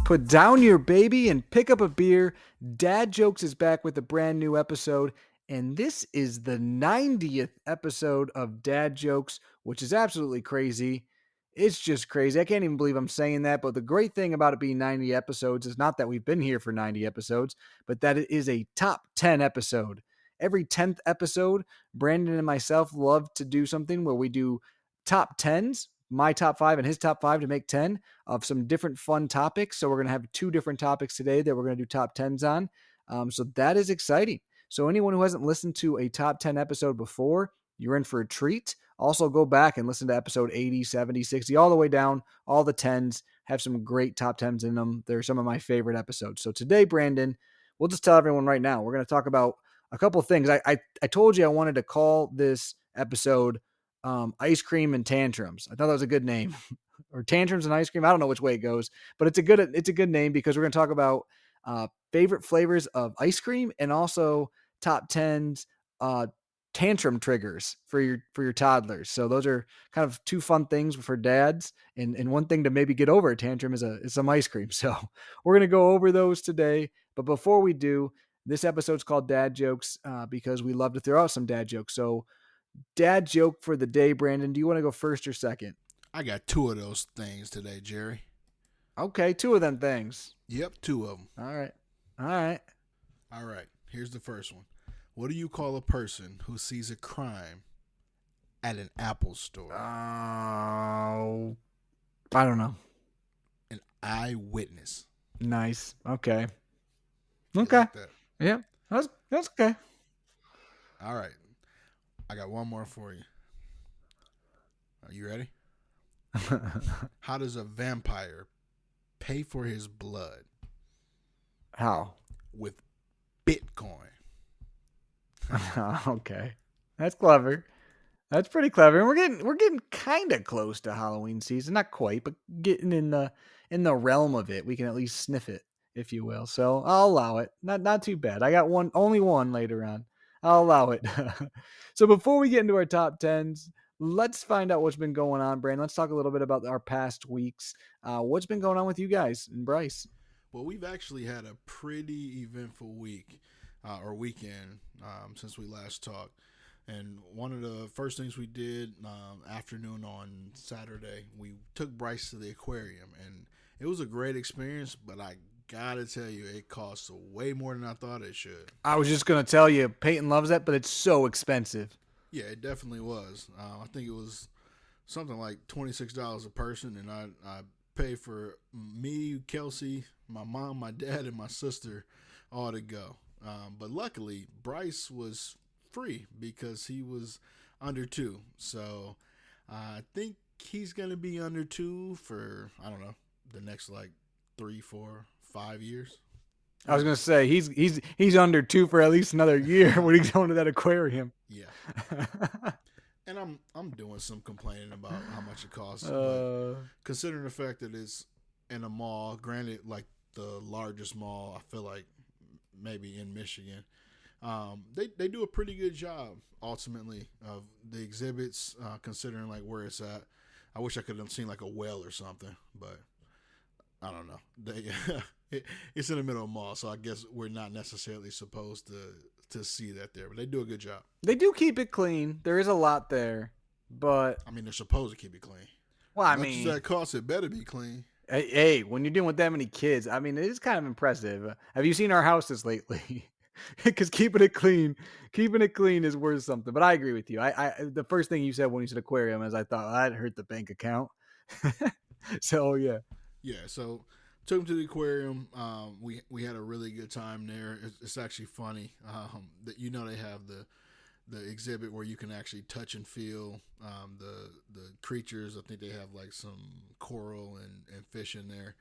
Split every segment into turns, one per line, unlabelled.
Put down your baby and pick up a beer. Dad Jokes is back with a brand new episode, and this is the 90th episode of Dad Jokes, which is absolutely crazy. It's just crazy. I can't even believe I'm saying that, but the great thing about it being 90 episodes is not that we've been here for 90 episodes, but that it is a top 10 episode. Every 10th episode, Brandon and myself love to do something where we do top 10s, my top 5 and his top 5 to make 10 of some different fun topics. So we're going to have two different topics today that we're going to do top 10s on. So that is exciting. So anyone who hasn't listened to a top 10 episode before, you're in for a treat. Also go back and listen to episode 80, 70, 60, all the way down, all the 10s, have some great top 10s in them. They're some of my favorite episodes. So today, Brandon, we'll just tell everyone right now, we're going to talk about a couple of things. I told you I wanted to call this episode Ice Cream and Tantrums. I thought that was a good name. Or Tantrums and Ice Cream. I don't know which way it goes, but it's a good name because we're going to talk about favorite flavors of ice cream and also top 10s tantrum triggers for your toddlers. So those are kind of two fun things for dads, and one thing to maybe get over a tantrum is some ice cream. So we're going to go over those today. But before we do, this episode's called Dad Jokes because we love to throw out some dad jokes. So dad joke for the day, Brandon. Do you want to go first or second?
I got two of those things today, Jerry.
Okay, two of them things.
Yep, two of them.
All right. All right.
All right, here's the first one. What do you call a person who sees a crime at an Apple store?
Oh, I don't know.
An eyewitness.
Nice. Okay.
You
Okay.
like that?
Yeah. That's okay.
All right. I got one more for you. Are you ready? How does a vampire pay for his blood?
How?
With Bitcoin.
Okay. That's clever. That's pretty clever. And we're getting kind of close to Halloween season. Not quite, but getting in the realm of it. We can at least sniff it, if you will. So I'll allow it. Not too bad. I got only one later on. I'll allow it. So before we get into our top 10s, let's find out what's been going on, Brandon. Let's talk a little bit about our past weeks. What's been going on with you guys and Bryce?
Well, we've actually had a pretty eventful week or weekend since we last talked. And one of the first things we did afternoon on Saturday, we took Bryce to the aquarium. And it was a great experience, but I gotta tell you, it costs way more than I thought it should.
I was just going to tell you, Peyton loves that, but it's so expensive.
Yeah, it definitely was. I think it was something like $26 a person, and I paid for me, Kelsey, my mom, my dad, and my sister all to go. But luckily, Bryce was free because he was under 2. So I think he's going to be under 2 for, I don't know, the next like 3, 4, 5 years.
I was gonna say he's under 2 for at least another year when he's going to that aquarium.
Yeah. And I'm doing some complaining about how much it costs. But considering the fact that it's in a mall, granted, like the largest mall, I feel like maybe in Michigan, they do a pretty good job ultimately of the exhibits, considering like where it's at. I wish I could have seen like a whale or something, but I don't know. It's in the middle of a mall, so I guess we're not necessarily supposed to see that there, but they do a good job.
They do keep it clean. There is a lot there, but
I mean, they're supposed to keep it clean.
Well, I
much
mean,
as that costs, it better be clean.
Hey, when you're dealing with that many kids, I mean, it is kind of impressive. Have you seen our houses lately? Because keeping it clean is worth something. But I agree with you. I the first thing you said when you said aquarium is I thought I'd hurt the bank account. So yeah.
Yeah. So took him to the aquarium. We had a really good time there. It's actually funny that they have the exhibit where you can actually touch and feel the creatures. I think they have like some coral and fish in there.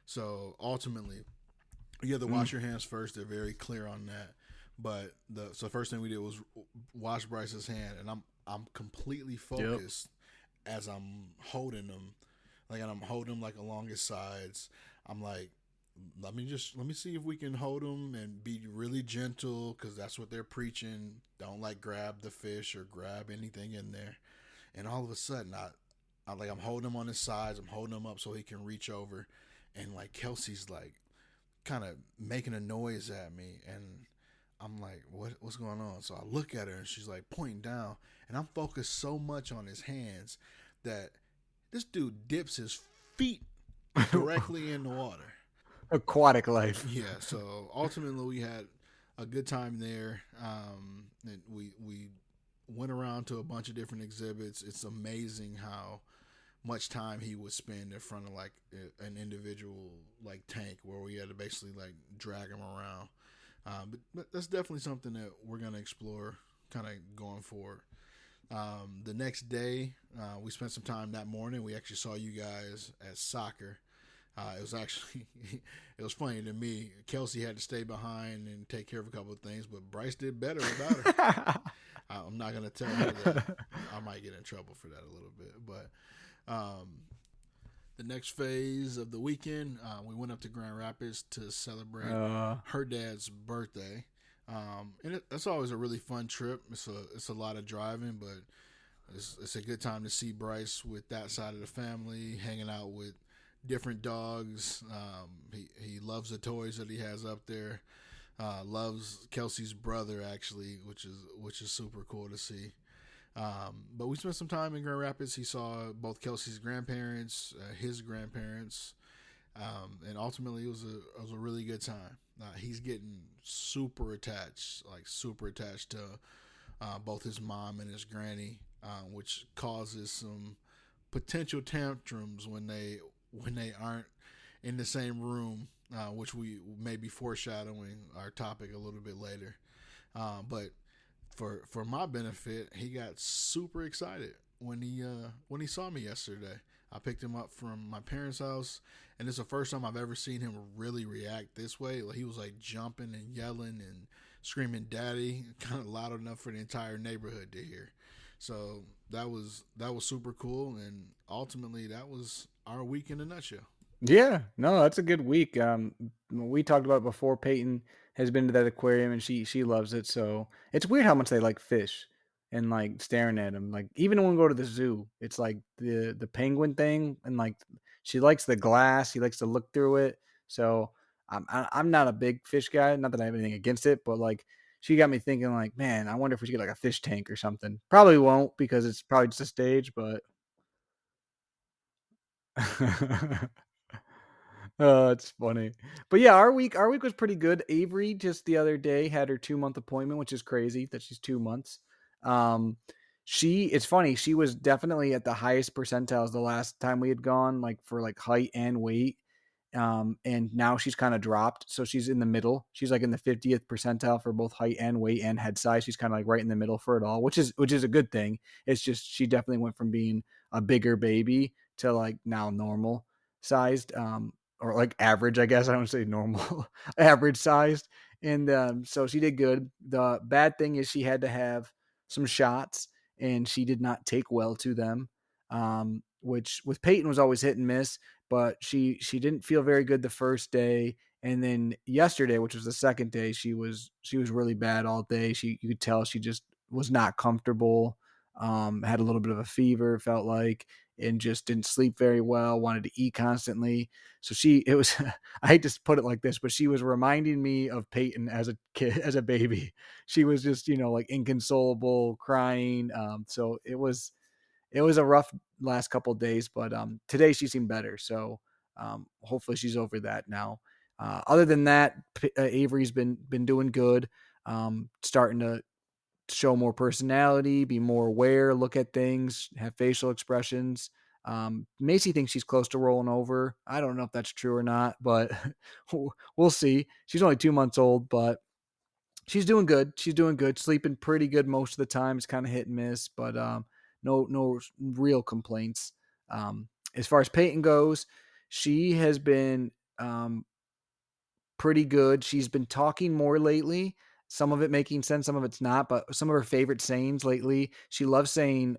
So ultimately, you have to wash your hands first. They're very clear on that. But so first thing we did was wash Bryce's hand, and I'm completely focused as I'm holding him. Like, and I'm holding him like along his sides. I'm like, let me see if we can hold him and be really gentle, because that's what they're preaching. Don't like grab the fish or grab anything in there. And all of a sudden, I'm holding him on his sides. I'm holding him up so he can reach over. and like Kelsey's like kind of making a noise at me, and I'm like, what's going on? So I look at her, and she's like pointing down, and I'm focused so much on his hands that this dude dips his feet directly in the water.
Aquatic life.
Yeah, so ultimately we had a good time there. And we went around to a bunch of different exhibits. It's amazing how much time he would spend in front of like an individual like tank where we had to basically like drag him around. But that's definitely something that we're gonna explore, kind of going forward. The next day, we spent some time that morning. We actually saw you guys at soccer. It was actually it was funny to me. Kelsey had to stay behind and take care of a couple of things, but Bryce did better without her. I'm not gonna tell her that. I might get in trouble for that a little bit. But the next phase of the weekend, we went up to Grand Rapids to celebrate her dad's birthday. That's always a really fun trip. It's a lot of driving, but it's a good time to see Bryce with that side of the family, hanging out with different dogs. He loves the toys that he has up there. Loves Kelsey's brother actually, which is super cool to see. But we spent some time in Grand Rapids. He saw both Kelsey's grandparents, his grandparents, and ultimately it was a really good time. He's getting super attached to both his mom and his granny, which causes some potential tantrums when they aren't in the same room, which we may be foreshadowing our topic a little bit later. But for my benefit, he got super excited when he saw me yesterday. I picked him up from my parents' house, and it's the first time I've ever seen him really react this way. Like, he was like jumping and yelling and screaming "Daddy," kind of loud enough for the entire neighborhood to hear. So that was super cool, and ultimately that was our week in a nutshell.
Yeah, no, that's a good week. We talked about it before. Peyton has been to that aquarium and she loves it. So it's weird how much they like fish and like staring at them. Like even when we go to the zoo, it's like the penguin thing, and like she likes the glass. She likes to look through it. So I'm not a big fish guy. Not that I have anything against it, but like she got me thinking like, man, I wonder if we should get like a fish tank or something. Probably won't because it's probably just a stage, but. Oh, it's funny. But yeah, our week was pretty good. Avery just the other day had her 2 month appointment, which is crazy that she's 2 months. Um, it's funny, she was definitely at the highest percentiles the last time we had gone, like for like height and weight. And now she's kind of dropped. So she's in the middle. She's like in the 50th percentile for both height and weight and head size. She's kind of like right in the middle for it all, which is a good thing. It's just she definitely went from being a bigger baby to like now normal sized. Or like average, I guess. I don't say normal, average sized. And so she did good. The bad thing is she had to have some shots, and she did not take well to them. Which with Peyton was always hit and miss, but she didn't feel very good the first day, and then yesterday, which was the second day, she was really bad all day. You could tell she just was not comfortable. Had a little bit of a fever, felt like, and just didn't sleep very well. Wanted to eat constantly. So it was, I hate to put it like this, but she was reminding me of Peyton as a kid, as a baby. She was just, like inconsolable, crying. So it was a rough last couple of days, but today she seemed better. So hopefully she's over that now. Other than that, Avery's been doing good. Starting to show more personality, be more aware, look at things, have facial expressions. Macy thinks she's close to rolling over. I don't know if that's true or not, but we'll see. She's only 2 months old, but she's doing good. She's doing good. Sleeping pretty good most of the time. It's kind of hit and miss, but no real complaints. As far as Peyton goes, she has been pretty good. She's been talking more lately. Some of it making sense, some of it's not. But some of her favorite sayings lately, she loves saying,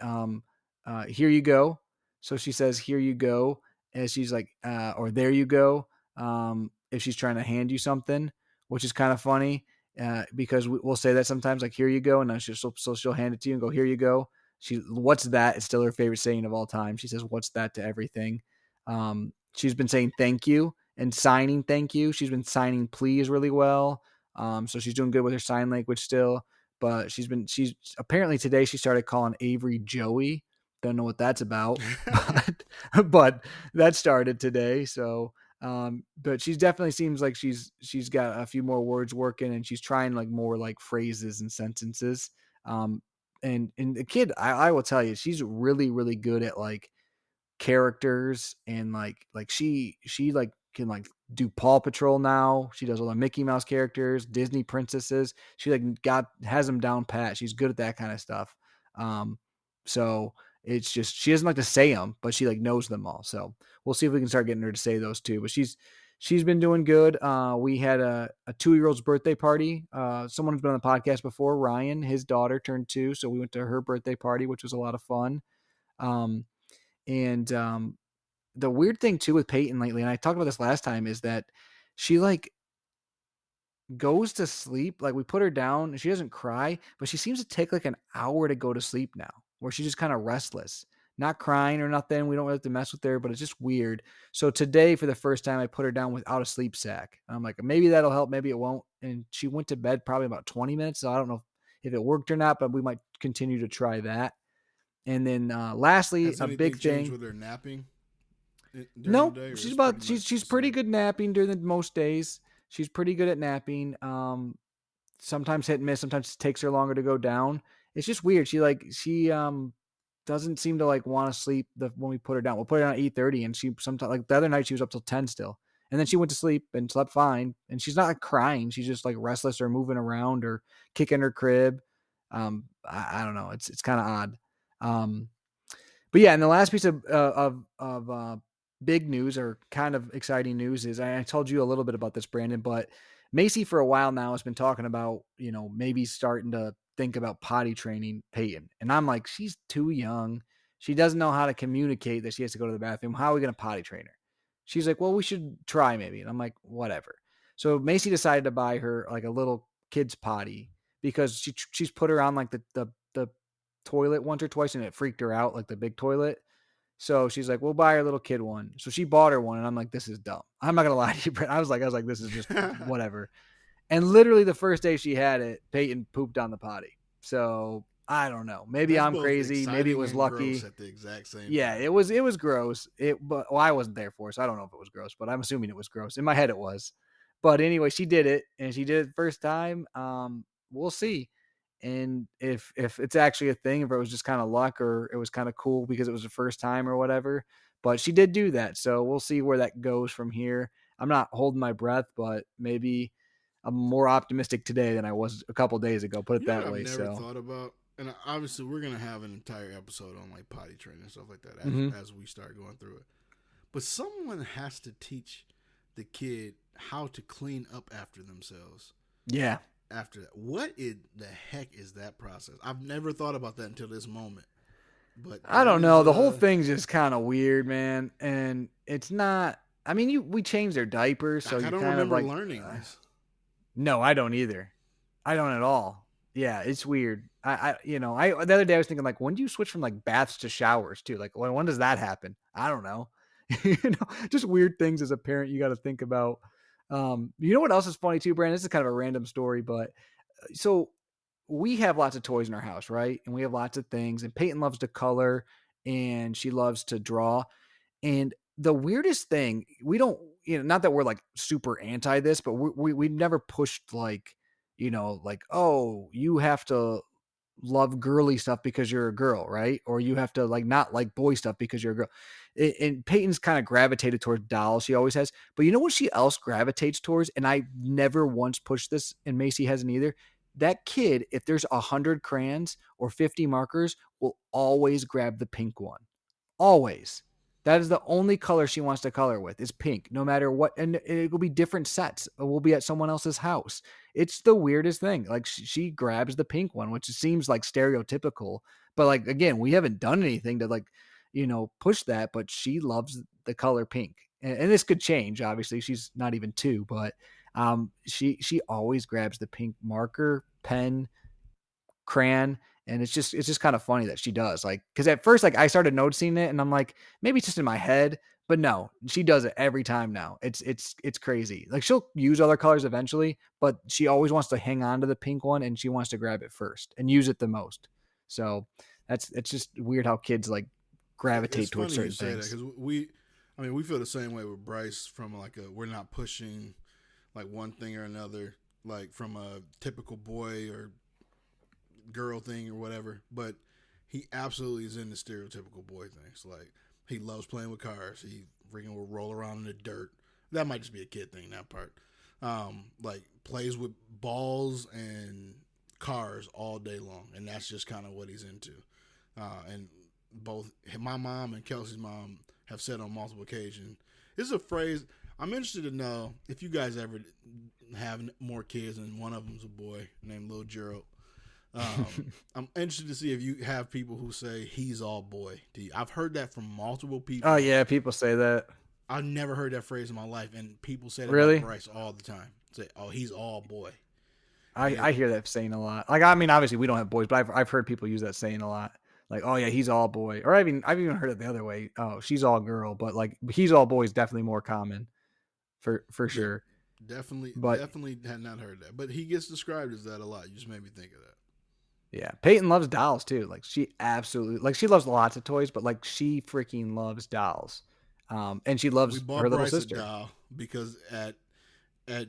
"Here you go." So she says, "Here you go," and she's like, or "There you go." If she's trying to hand you something, which is kind of funny, because we'll say that sometimes, like "Here you go," and then she'll hand it to you and go, "Here you go." What's that? It's still her favorite saying of all time. She says, "What's that?" to everything. She's been saying thank you and signing thank you. She's been signing please really well. So she's doing good with her sign language still. But she's apparently today she started calling Avery Joey. Don't know what that's about, but that started today. So but she's definitely seems like she's got a few more words working, and she's trying like more like phrases and sentences. Um, and the kid, I will tell you, she's really good at like characters, and like she like can like do Paw Patrol now. She does all the Mickey Mouse characters, Disney princesses. She like got has them down pat. She's good at that kind of stuff. Um, so it's just she doesn't like to say them, but she like knows them all. So we'll see if we can start getting her to say those too. But she's been doing good. We had a 2-year-old's birthday party. Someone who's been on the podcast before, Ryan, his daughter turned 2, so we went to her birthday party, which was a lot of fun. Um, and the weird thing too with Peyton lately, and I talked about this last time, is that she like goes to sleep. Like we put her down and she doesn't cry, but she seems to take like an hour to go to sleep now, where she's just kind of restless, not crying or nothing. We don't really have to mess with her, but it's just weird. So today, for the first time, I put her down without a sleep sack. I'm like, maybe that'll help, maybe it won't. And she went to bed probably about 20 minutes. So I don't know if it worked or not, but we might continue to try that. And then lastly,
Has
a
anything
big
changed
thing.
with her napping during the
No,
day, or
she's
is
about
pretty
she's
much
she's
the
pretty
same?
good napping during the most days. She's pretty good at napping. Sometimes hit and miss. Sometimes it takes her longer to go down. It's just weird. She doesn't seem to like want to sleep when we put her down. We'll put her down at 8:30, and she sometimes like the other night she was up till 10 still, and then she went to sleep and slept fine. And she's not like crying. She's just like restless or moving around or kicking her crib. I don't know. It's kind of odd. Um, but yeah, and the last piece of big news or kind of exciting news is I told you a little bit about this, Brandon, but Macy for a while now has been talking about maybe starting to think about potty training Peyton, and I'm like, she's too young. She doesn't know how to communicate that she has to go to the bathroom. How are we going to potty train her? She's like, well, we should try maybe, and I'm like, whatever. So Macy decided to buy her like a little kid's potty because she's put her on like the toilet once or twice and it freaked her out, like the big toilet. So she's like, we'll buy her little kid one. So she bought her one, and I'm like, this is dumb. I'm not gonna lie to you, Brent. I was like, this is just whatever. And literally the first day she had it, Peyton pooped on the potty. So I don't know. Maybe
That's
I'm
both
crazy. Maybe it
exciting
was
and gross
lucky.
at the exact same
Yeah,
time.
it was gross. But well, I wasn't there for it, so I don't know if it was gross, but I'm assuming it was gross. In my head, it was. But anyway, she did it, and she did it first time. We'll see, and if it's actually a thing, if it was just kind of luck, or it was kind of cool because it was the first time or whatever. But she did do that, so we'll see where that goes from here. I'm not holding my breath, but maybe I'm more optimistic today than I was a couple days ago. Put it
You know
that
what I've
way.
never
So.
thought about, and obviously we're gonna have an entire episode on like potty training and stuff like that
Hmm.
as we start going through it. But someone has to teach the kid how to clean up after themselves.
Yeah.
After that, what in the heck is that process? I've never thought about that until this moment. But
I
that
don't
is
know. The whole thing's just kind of weird, man. And it's not. I mean, we changed their diapers, so
like I
you're
don't
kind of
remember
like,
learning this.
no, I don't either. I don't at all. Yeah, it's weird. I the other day I was thinking like, when do you switch from like baths to showers too? Like, when does that happen? I don't know. Just weird things as a parent you got to think about. You know what else is funny too, Brandon? This is kind of a random story, but so we have lots of toys in our house, right? And we have lots of things. And Peyton loves to color and she loves to draw. And the weirdest thing, we don't, not that we're like super anti this, but we've never pushed like, like, oh, you have to love girly stuff because you're a girl, right? Or you have to like not like boy stuff because you're a girl. And Peyton's kind of gravitated towards dolls. She always has. But you know what she else gravitates towards? And I never once pushed this, and Macy hasn't either. That kid, if there's 100 crayons or 50 markers, will always grab the pink one. Always. That is the only color she wants to color with is pink, no matter what. And it will be different sets. It will be at someone else's house. It's the weirdest thing. Like she grabs the pink one, which seems like stereotypical. But like, again, we haven't done anything to like, push that, but she loves the color pink. And this could change. Obviously, she's not even 2, but she always grabs the pink marker, pen, crayon, and it's just kind of funny that she does, like, because at first like I started noticing it and I'm like, maybe it's just in my head, But no, she does it every time now. It's crazy. Like she'll use other colors eventually, but she always wants to hang on to the pink one and she wants to grab it first and use it the most. So it's just weird how kids like
It's
gravitate towards
funny you
certain
say that
things.
because I mean, we feel the same way with Bryce from like we're not pushing like one thing or another, like from a typical boy or girl thing or whatever. But he absolutely is in the stereotypical boy things. Like he loves playing with cars. He freaking will roll around in the dirt. That might just be a kid thing. That part. Like plays with balls and cars all day long, and that's just kind of what he's into. And both my mom and Kelsey's mom have said on multiple occasions. This is a phrase I'm interested to know if you guys ever have more kids and one of them's a boy named Lil Gerald. I'm interested to see if you have people who say he's all boy. I've heard that from multiple
Oh
people.
yeah, people say that.
I've never heard that phrase in my life, and people say that about
Really?
Bryce all the time. Say, "Oh, he's all boy,"
I
and
I hear that saying a lot. Like I mean, obviously we don't have boys, but I've heard people use that saying a lot. Like, oh yeah, he's all boy, or I've even heard it the other way. Oh, she's all girl, but like he's all boy is definitely more common for
yeah,
sure. But
definitely had not heard that. But he gets described as that a lot. You just made me think of that.
yeah, Peyton loves dolls too. Like she absolutely like she loves lots of toys, but like she freaking loves dolls. And she
We
loves
bought
her little
Bryce a
sister.
doll because at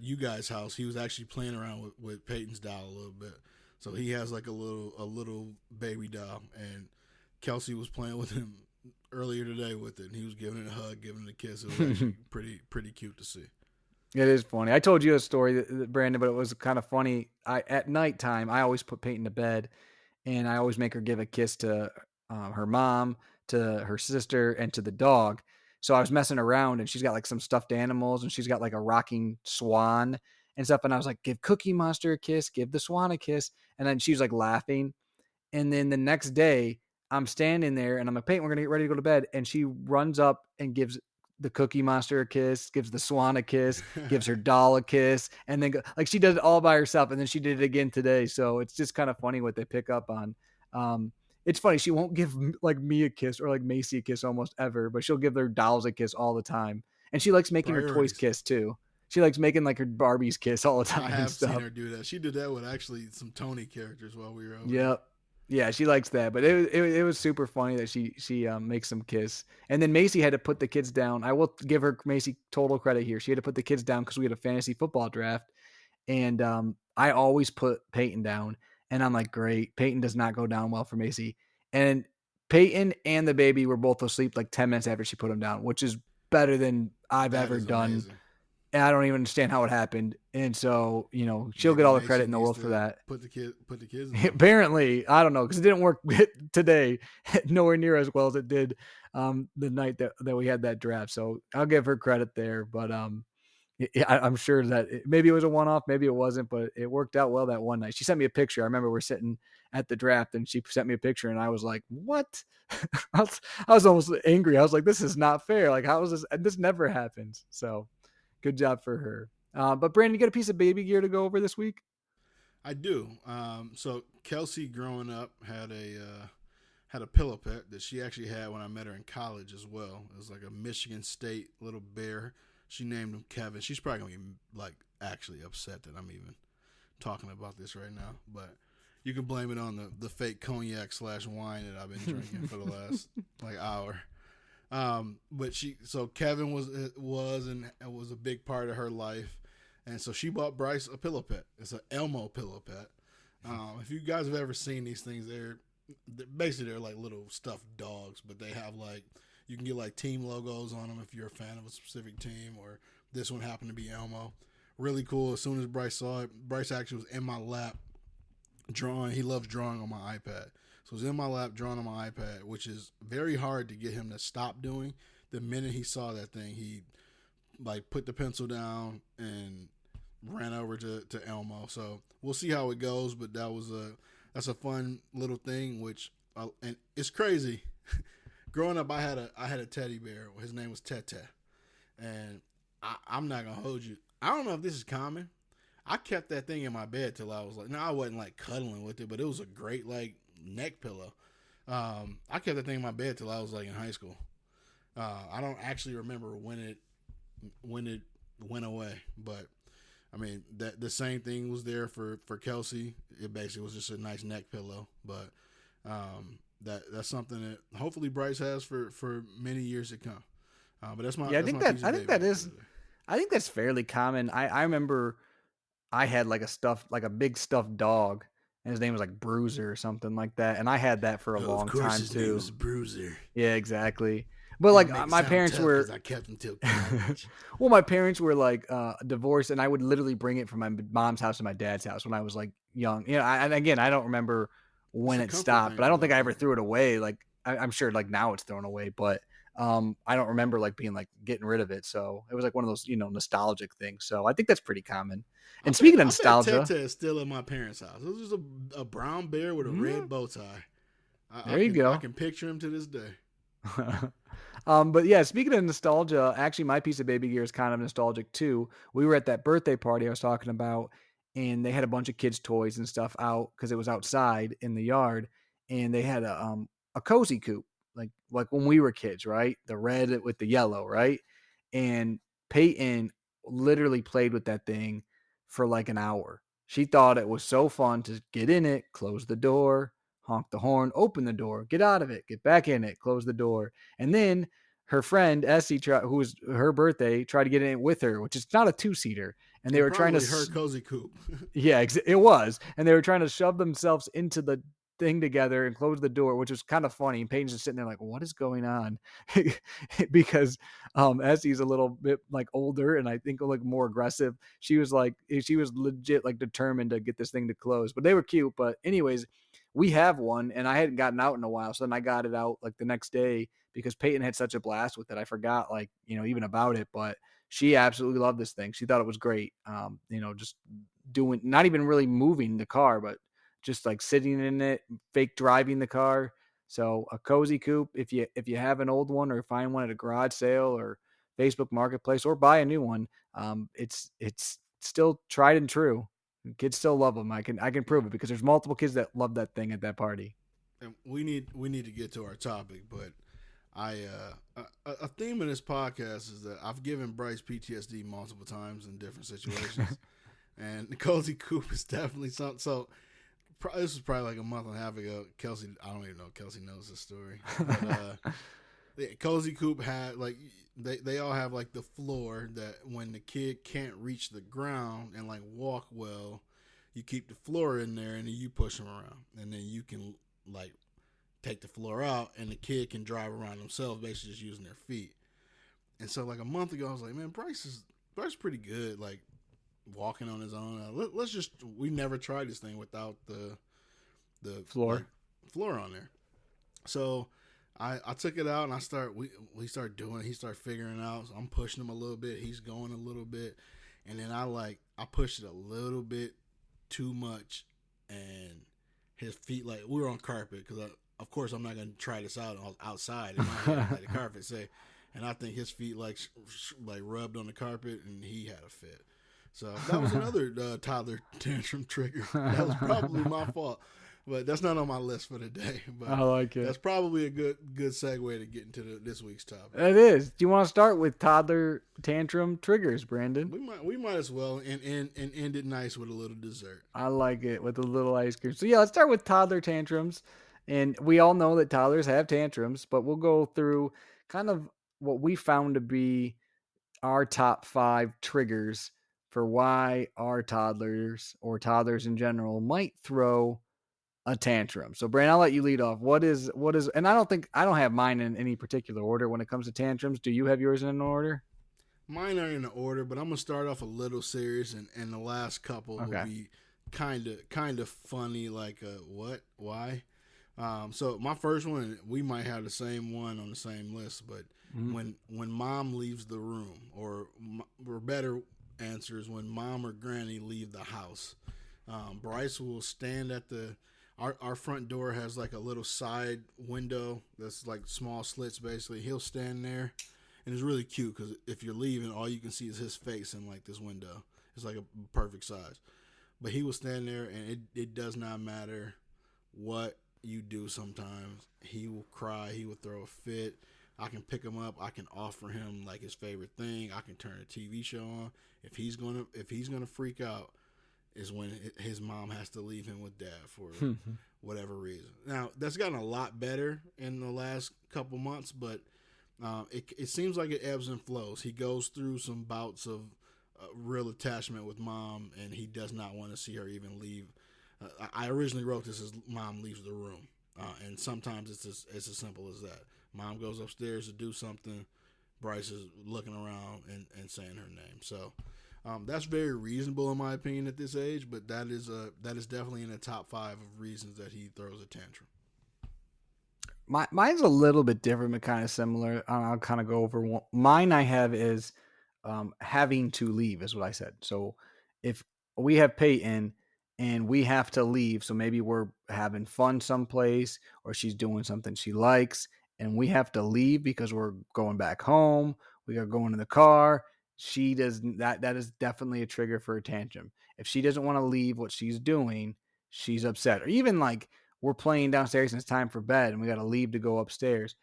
you guys' house, he was actually playing around with Peyton's doll a little bit. So he has like a little baby doll, and Kelsey was playing with him earlier today with it, and he was giving it a hug, giving it a kiss. It was actually pretty cute to see.
It is funny. I told you a story, Brandon, but it was kind of funny. I at nighttime, I always put Peyton to bed, and I always make her give a kiss to her mom, to her sister, and to the dog. So I was messing around, and she's got like some stuffed animals, and she's got like a rocking swan and stuff. And I was like, "Give Cookie Monster a kiss, give the swan a kiss," and then she was like laughing. And then the next day, I'm standing there and I'm like, Peyton, we're going to get ready to go to bed. And she runs up and gives the Cookie Monster a kiss, gives the swan a kiss, gives her doll a kiss. And then, like, she does it all by herself. And then she did it again today. So it's just kind of funny what they pick up on. It's funny. She won't give like me a kiss or like Macy a kiss almost ever, but she'll give their dolls a kiss all the time. And she likes making her toys
Priorities.
kiss too. She likes making like her Barbies kiss all the
I
time and
have seen
stuff.
her do that. She did that with actually some Tony characters while we were over there.
Yep. Yeah, she likes that, but it was super funny that she makes them kiss, and then Macy had to put the kids down. I will give her Macy total credit here. She had to put the kids down because we had a fantasy football draft, and I always put Peyton down, and I'm like, great. Peyton does not go down well for Macy, and Peyton and the baby were both asleep like 10 minutes after she put them down, which is better than I've
That
ever
is
done.
amazing.
And I don't even understand how it happened, and so she'll get
Maybe
all the credit
Macy
in the
needs
world for
to
that.
put the kids down.
Apparently, I don't know because it didn't work today, nowhere near as well as it did the night that we had that draft. So I'll give her credit there, but I'm sure that maybe it was a one off, maybe it wasn't, but it worked out well that one night. She sent me a picture. I remember we're sitting at the draft, and she sent me a picture, and I was like, "What?" I was almost angry. I was like, "This is not fair. Like, how is this? This never happens." So good job for her. But Brandon, you got a piece of baby gear to go over this week?
I do. So Kelsey, growing up, had a pillow pet that she actually had when I met her in college as well. It was like a Michigan State little bear. She named him Kevin. She's probably gonna be like actually upset that I'm even talking about this right now, but you can blame it on the fake cognac / wine that I've been drinking for the last like hour. But so Kevin was a big part of her life, and so she bought Bryce a pillow pet. It's an Elmo pillow pet. If you guys have ever seen these things, they're like little stuffed dogs, but they have like you can get like team logos on them if you're a fan of a specific team, or this one happened to be Elmo. Really cool. As soon as Bryce saw it, Bryce actually was in my lap drawing. He loves drawing on my iPad. So he was in my lap drawing on my iPad, which is very hard to get him to stop doing. The minute he saw that thing, he like put the pencil down and ran over to Elmo. So we'll see how it goes, but that's a fun little thing. Which and it's crazy. Growing up, I had a teddy bear. His name was Tete, and I'm not gonna hold you. I don't know if this is common. I kept that thing in my bed till I was like, no, I wasn't like cuddling with it, but it was a great like neck pillow. I kept that thing in my bed till I was like in high school. I don't actually remember when it went away, but I mean that the same thing was there for Kelsey. It basically was just a nice neck pillow, but that's something that hopefully Bryce has for many years to come. But that's my
Yeah,
that's my piece of
I think
baby
that
gear for
is
today.
I think that's fairly common. I remember I had like a big stuffed dog, and his name was like Bruiser or something like that, and I had that for a
Of
long
course,
time
his name
too.
is Bruiser,
Yeah, exactly. But
and I
like
make it
my
sound
parents
tough because
were
I kept him till college.
well, my parents were like divorced, and I would literally bring it from my mom's house to my dad's house when I was like young. You know, and again, I don't remember
It's
when
a
it
comfort
stopped,
thing
but I
for a
don't
lot
think
of
I ever
people.
threw it away. Like I'm sure like now it's thrown away, but I don't remember like being like getting rid of it. So it was like one of those nostalgic things. So I think that's pretty common.
I
And
bet
speaking of
I bet
nostalgia,
Teta is still at my parents' house. It was just a brown bear with a
yeah,
red bow tie. I, I
there you
can I
go.
can picture him to this day.
But yeah, speaking of nostalgia, actually, my piece of baby gear is kind of nostalgic too. We were at that birthday party I was talking about, and they had a bunch of kids' toys and stuff out because it was outside in the yard, and they had a cozy coop like when we were kids, right? The red with the yellow, right? And Peyton literally played with that thing for like an hour. She thought it was so fun to get in it, close the door, honk the horn, open the door, get out of it, get back in it, close the door. And then her friend Essie, who was her birthday, tried to get in it with her, which is not a two-seater. And they
And
were trying to,
probably her cozy coop.
yeah, it was. And they were trying to shove themselves into the thing together and close the door, which was kind of funny. And Peyton's just sitting there like, what is going on? Because Essie's a little bit like older and I think like more aggressive. She was legit like determined to get this thing to close. But they were cute. But anyways, we have one and I hadn't gotten out in a while. So then I got it out like the next day because Peyton had such a blast with it. I forgot like, even about it, but she absolutely loved this thing. She thought it was great. Just doing, not even really moving the car, but just like sitting in it, fake driving the car. So a cozy coupe, if you have an old one or find one at a garage sale or Facebook Marketplace or buy a new one, it's still tried and true. Kids still love them. I can prove it because there's multiple kids that love that thing at that party.
And we need to get to our topic, but a theme of this podcast is that I've given Bryce PTSD multiple times in different situations, and the cozy coop is definitely something. So this was probably like a month and a half ago. Kelsey, I don't even know if Kelsey knows this story, but the cozy coop had like they all have like the floor that when the kid can't reach the ground and like walk well, you keep the floor in there and then you push them around, and then you can like take the floor out and the kid can drive around themselves, basically just using their feet. And so like a month ago, I was like, man, Bryce pretty good, like walking on his own. Let's just we never tried this thing without the like
Floor.
floor on there. So I took it out and we start doing it. He started figuring it out. So I'm pushing him a little bit. He's going a little bit, and then I pushed it a little bit too much, and his feet like we were on carpet because of course I'm not gonna try this out outside in my head like the carpet say, and I think his feet like rubbed on the carpet and he had a fit. So that was another toddler tantrum trigger. That was probably my fault, but that's not on my list for today. But
I like it.
that's probably a good segue to get into this week's topic.
It is. Do you want to start with toddler tantrum triggers, Brandon?
We might as well and end it nice with a little dessert.
I like it with a little ice cream. So yeah, let's start with toddler tantrums. And we all know that toddlers have tantrums, but we'll go through kind of what we found to be our top 5 triggers for why our toddlers or toddlers in general might throw a tantrum. So Brandon, I'll let you lead off. What is and I don't have mine in any particular order when it comes to tantrums. Do you have yours in an order?
Mine are in the order, but I'm gonna start off a little serious, and the last couple will
Okay.
be kind of funny. Like what? Why? So my first one, we might have the same one on the same list, but
Mhm.
when mom leaves the room, or better answers when mom or granny leave the house, Bryce will stand at our front door has like a little side window that's like small slits basically. He'll stand there, and it's really cute because if you're leaving, all you can see is his face in like this window. It's like a perfect size. But he will stand there, and it does not matter what you do sometimes. He will cry. He will throw a fit. I can pick him up. I can offer him like his favorite thing. I can turn a TV show on. If he's gonna freak out, is when his mom has to leave him with dad for whatever reason. Now that's gotten a lot better in the last couple months, but it seems like it ebbs and flows. He goes through some bouts of real attachment with mom, and he does not want to see her even leave. I originally wrote this as mom leaves the room, and sometimes it's as simple as that. Mom goes upstairs to do something. Bryce is looking around and saying her name. So that's very reasonable in my opinion at this age, but that is definitely in the top 5 of reasons that he throws a tantrum.
Mine's a little bit different, but kind of similar. I'll kind of go over one. Mine I have is having to leave, is what I said. So if we have Peyton and we have to leave, so maybe we're having fun someplace or she's doing something she likes, and we have to leave because we're going back home, we are going in the car. She does that is definitely a trigger for a tantrum. If she doesn't want to leave what she's doing, she's upset. Or even like we're playing downstairs and it's time for bed and we got to leave to go upstairs,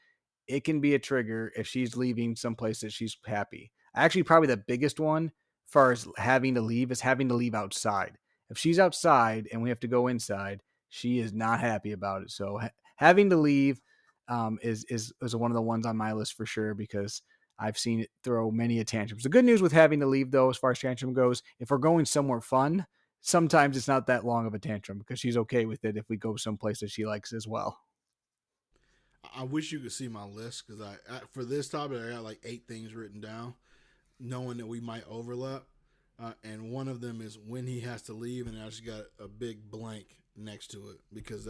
it can be a trigger if she's leaving someplace that she's happy. Actually, probably the biggest one, as far as having to leave, is having to leave outside. If she's outside and we have to go inside, she is not happy about it. So having to leave is one of the ones on my list for sure, because I've seen it throw many a tantrums. The good news with having to leave, though, as far as tantrum goes, if we're going somewhere fun, sometimes it's not that long of a tantrum because she's okay with it if we go someplace that she likes as well.
I wish you could see my list because for this topic I got like 8 things written down, knowing that we might overlap. And one of them is when he has to leave, and I just got a big blank next to it because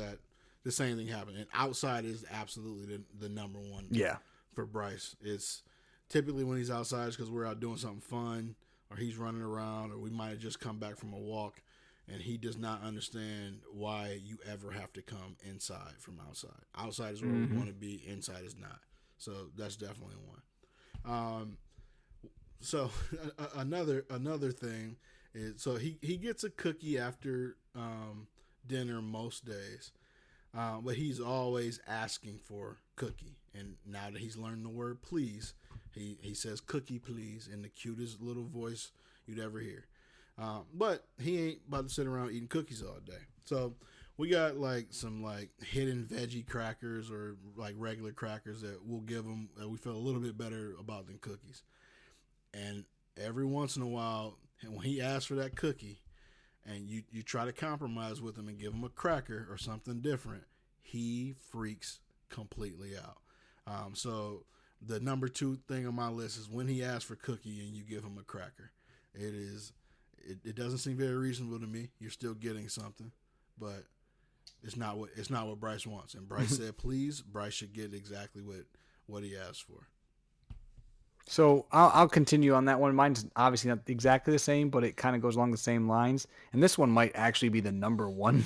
the same thing happened. And outside is absolutely the number one.
Yeah.
For Bryce, it's typically when he's outside because we're out doing something fun, or he's running around, or we might have just come back from a walk, and he does not understand why you ever have to come inside from outside. Outside is where we want to be. Inside is not. So that's definitely one. So another thing is, so he gets a cookie after dinner most days, but he's always asking for cookie. And now that he's learned the word please, he says cookie please in the cutest little voice you'd ever hear. But he ain't about to sit around eating cookies all day. So we got like some like hidden veggie crackers or like regular crackers that we'll give him that we feel a little bit better about than cookies. And every once in a while, when he asks for that cookie, and you try to compromise with him and give him a cracker or something different, he freaks completely out. So the number 2 thing on my list is when he asks for cookie and you give him a cracker. It doesn't seem very reasonable to me. You're still getting something, but it's not what Bryce wants. And Bryce said, please. Bryce should get exactly what he asked for.
So I'll continue on that one. Mine's obviously not exactly the same, but it kind of goes along the same lines. And this one might actually be the number 1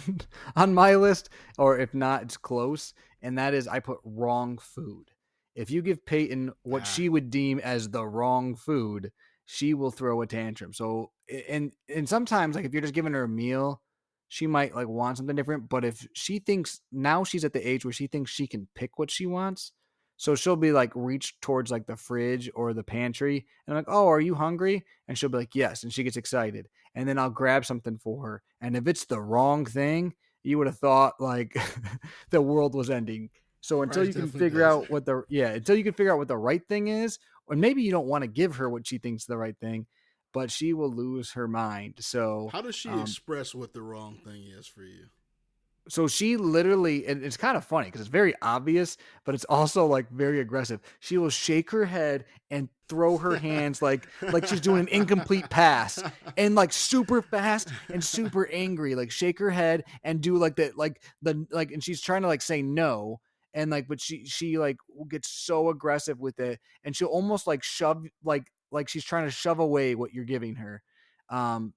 on my list, or if not, it's close. And that is, I put wrong food. If you give Peyton what she would deem as the wrong food, she will throw a tantrum. So and sometimes, like if you're just giving her a meal, she might like want something different. But if she thinks now she's at the age where she thinks she can pick what she wants, so she'll be like reach towards like the fridge or the pantry, and I'm like, "Oh, are you hungry?" And she'll be like, "Yes," and she gets excited. And then I'll grab something for her. And if it's the wrong thing, you would have thought like the world was ending. So until
Bryce
you can
definitely
figure
does.
out until you can figure out what the right thing is, or maybe you don't want to give her what she thinks the right thing, but she will lose her mind. So
How does she express what the wrong thing is for you?
so she literally, and it's kind of funny because it's very obvious, but it's also like very aggressive. She will shake her head and throw her hands like she's doing an incomplete pass, and like super fast and super angry, like shake her head and do like and she's trying to like say no, and like but she like gets so aggressive with it, and she'll almost like shove like she's trying to shove away what you're giving her.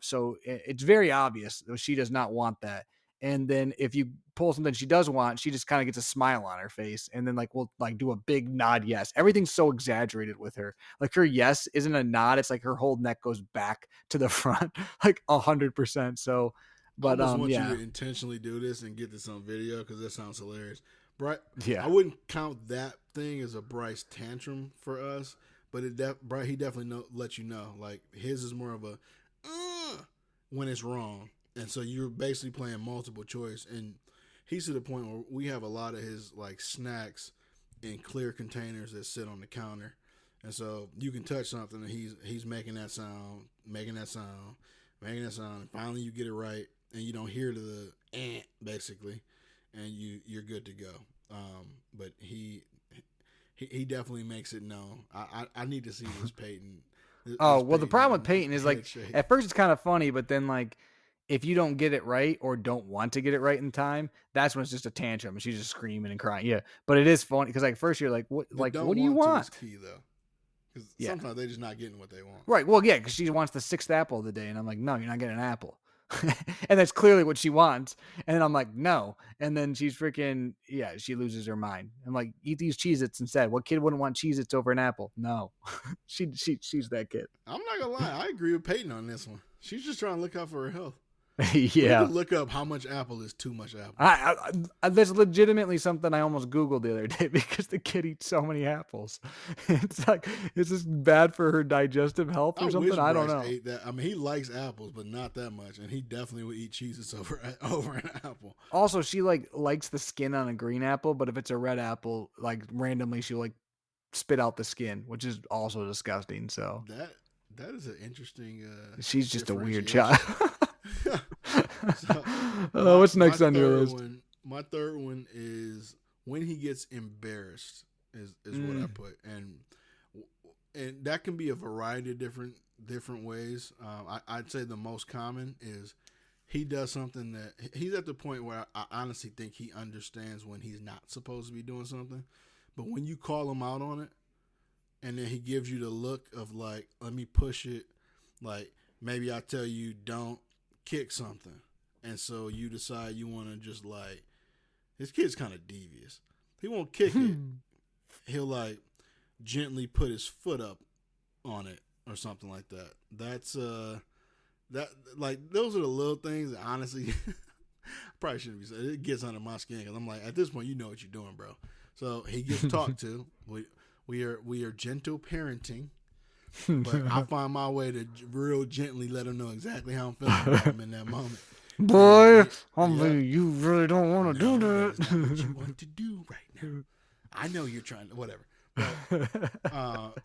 So it's very obvious that she does not want that. And then if you pull something she does want, she just kind of gets a smile on her face, and then like we'll like do a big nod yes. Everything's so exaggerated with her. Like her yes isn't a nod; it's like her whole neck goes back to the front, like 100%. So,
I
but
almost want you
yeah.
to intentionally do this and get this on video because that sounds hilarious. Bryce, I
Yeah.
wouldn't count that thing as a Bryce tantrum for us, but Bryce, he definitely let you know. Like his is more of a when it's wrong, and so you're basically playing multiple choice. And he's to the point where we have a lot of his like snacks in clear containers that sit on the counter, and so you can touch something and he's making that sound, making that sound, making that sound, and finally you get it right, and you don't hear the basically, and you're good to go. But he definitely makes it known. I need to see this Peyton.
Oh,
This
well, the problem with
Peyton
Peyton is like
handshake.
at first it's kind of funny, but then like if you don't get it right or don't want to get it right in time, that's when it's just a tantrum and she's just screaming and crying. Yeah, but it is funny because like first you're
The
like what
don't
do you
want to is
want?
key though, because
Yeah,
sometimes they're just not getting what they want.
right. Well, yeah, because she wants the sixth apple of the day, and I'm like, no, you're not getting an apple. And that's clearly what she wants. And then I'm like, no. And then she's freaking, yeah, she loses her mind. I'm like, eat these Cheez Its instead. What kid wouldn't want Cheez Its over an apple? No. She's that kid.
I'm not gonna lie, I agree with Peyton on this one. She's just trying to look out for her health. We need to
Yeah.
look up how much apple is too much apple.
There's legitimately something I almost Googled the other day because the kid eats so many apples. It's like, is this bad for her digestive health
I
or something?
wish
I don't
Bryce
know.
ate that. I mean, he likes apples, but not that much, and he definitely would eat cheeses over an apple.
Also, she like likes the skin on a green apple, but if it's a red apple, like randomly she'll like spit out the skin, which is also disgusting. So
That that is an interesting
she's just a weird child.
differentiation. So
What's next on your list?
my third one is when he gets embarrassed is what I
Mm.
put, and that can be a variety of different ways. I'd say the most common is he does something that he's at the point where I honestly think he understands when he's not supposed to be doing something, but when you call him out on it, and then he gives you the look of like, let me push it, like maybe I tell you don't kick something, and so you decide you want to just like, this kid's kind of devious. He won't kick it. He'll like gently put his foot up on it or something like that. That's that like those are the little things that honestly probably shouldn't be said. It gets under my skin because I'm like, at this point you know what you're doing, bro. So he gets talked to. We are gentle parenting, but I find my way to real gently let him know exactly how I'm feeling about him in that moment. And
Boy, I
yeah,
mean, you really don't want to do
no, that is not what you
that.
want to do right now. I know you're trying to whatever. But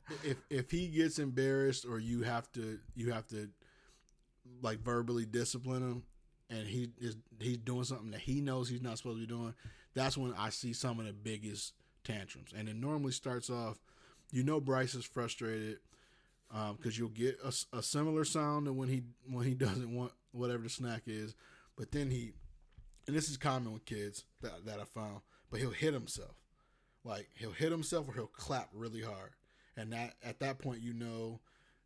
if he gets embarrassed or you have to like verbally discipline him, and he's doing something that he knows he's not supposed to be doing, that's when I see some of the biggest tantrums. And it normally starts off, Bryce is frustrated because you'll get a similar sound to when he doesn't want whatever the snack is, but then and this is common with kids that I found, but he'll hit himself. Like he'll hit himself or he'll clap really hard, and that at that point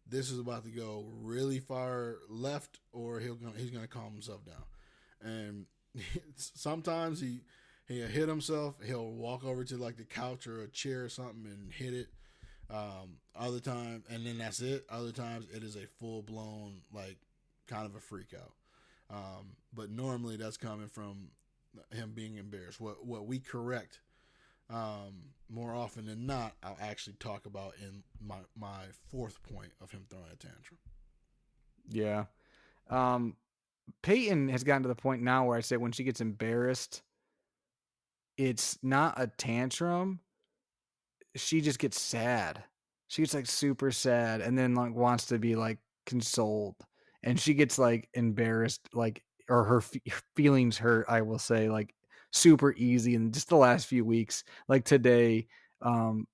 this is about to go really far left, or he's gonna calm himself down. And sometimes he'll hit himself. He'll walk over to like the couch or a chair or something and hit it. Other times, and then that's it. Other times, it is a full blown like kind of a freak out. But normally, that's coming from him being embarrassed. What we correct more often than not, I'll actually talk about in my fourth point of him throwing a tantrum.
Yeah. Um, Peyton has gotten to the point now where I say when she gets embarrassed, it's not a tantrum. She just gets sad. She gets like super sad and then like wants to be like consoled. And she gets like embarrassed, like, or her feelings hurt, I will say, like super easy. And just the last few weeks, like today, um,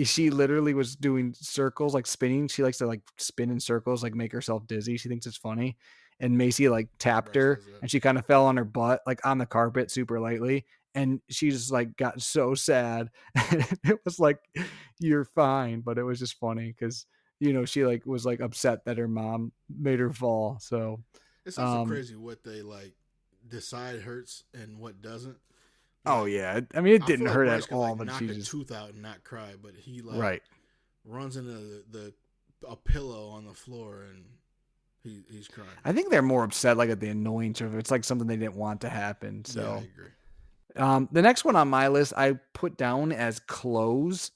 she literally was doing circles, like spinning. She likes to like spin in circles, like make herself dizzy. She thinks it's funny. And Macy like tapped
Bryce
her
does that.
and she kind of fell on her butt, like on the carpet super lightly. And she just like got so sad. It was like, you're fine. But it was just funny because, she like was like upset that her mom made her fall. So,
It's also
um,
crazy what they like decide hurts and what doesn't.
oh
Like
yeah. I mean, it
I feel
didn't
like
hurt at
Bryce could
all,
like
but
knock
she
a
just,
tooth out and not cry, but he like
right.
runs into the a pillow on the floor and he's crying.
I think they're more upset like at the annoyance of it. It's like something they didn't want to happen.
Yeah, I
So,
agree.
The next one on my list I put down as clothes.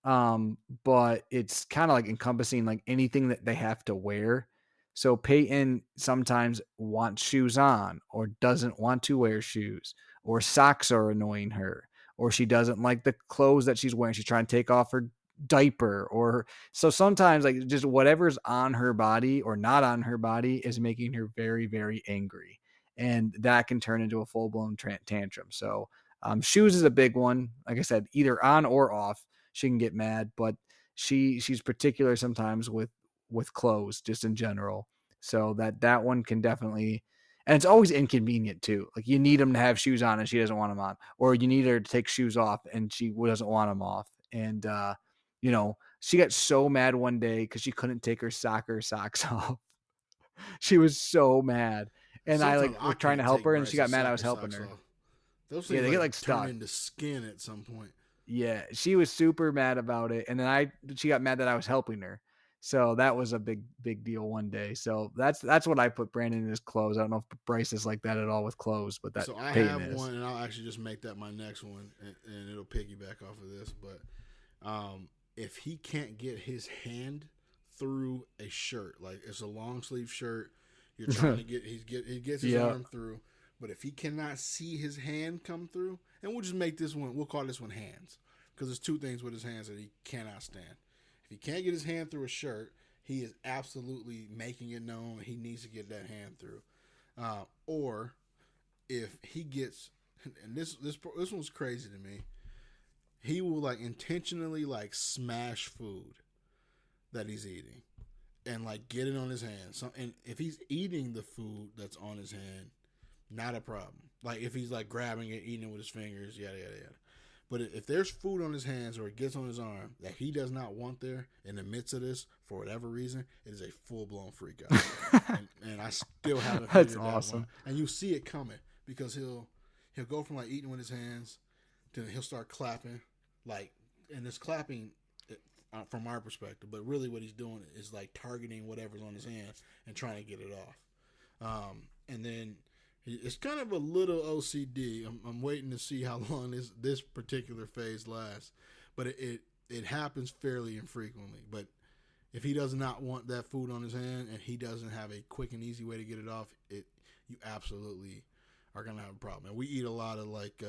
But it's kind of like encompassing like anything that they have to wear. So Peyton sometimes wants shoes on or doesn't want to wear shoes, or socks are annoying her, or she doesn't like the clothes that she's wearing. She's trying to take off her diaper, or so sometimes like just whatever's on her body or not on her body is making her very, very angry. And that can turn into a full blown tantrum. So shoes is a big one. Like I said, either on or off she can get mad, but she's particular sometimes with clothes just in general. So that one can definitely, and it's always inconvenient too. Like you need them to have shoes on and she doesn't want them on, or you need her to take shoes off and she doesn't want them off. And she got so mad one day because she couldn't take her soccer socks off. She was so mad, and I
Sometimes
like
I
was trying to
can't
help
take
her, and she got
Bryce's
mad. I was
soccer
helping
socks
her.
off. Those
Yeah,
things
they get
like
like
turn
stuck.
into skin at some point.
Yeah, she was super mad about it, and then she got mad that I was helping her. So that was a big deal one day. So that's what I put Brandon in his clothes. I don't know if Bryce is like that at all with clothes, but that
So I
Peyton
have
is.
one, and I'll actually just make that my next one, and it'll piggyback off of this. But if he can't get his hand through a shirt, like it's a long sleeve shirt, you're trying to get he gets his
Yeah.
arm through, but if he cannot see his hand come through, and we'll just make this one, we'll call this one hands, because there's two things with his hands that he cannot stand. If he can't get his hand through a shirt, he is absolutely making it known he needs to get that hand through. Or if he gets, and this one's crazy to me, he will like intentionally like smash food that he's eating and like get it on his hand. So, and if he's eating the food that's on his hand, not a problem. Like if he's like grabbing it, eating it with his fingers, yada yada yada. But if there's food on his hands or it gets on his arm that he does not want there in the midst of this for whatever reason, it is a full blown freak out. And I still haven't
That's
figured that one out.
awesome.
And you see it coming because he'll go from like eating with his hands to he'll start clapping, like, and it's clapping from our perspective, but really what he's doing is like targeting whatever's on his hand and trying to get it off. And then it's kind of a little OCD. I'm waiting to see how long this particular phase lasts, but it happens fairly infrequently. But if he does not want that food on his hand and he doesn't have a quick and easy way to get it off, you absolutely are gonna have a problem. And we eat a lot of like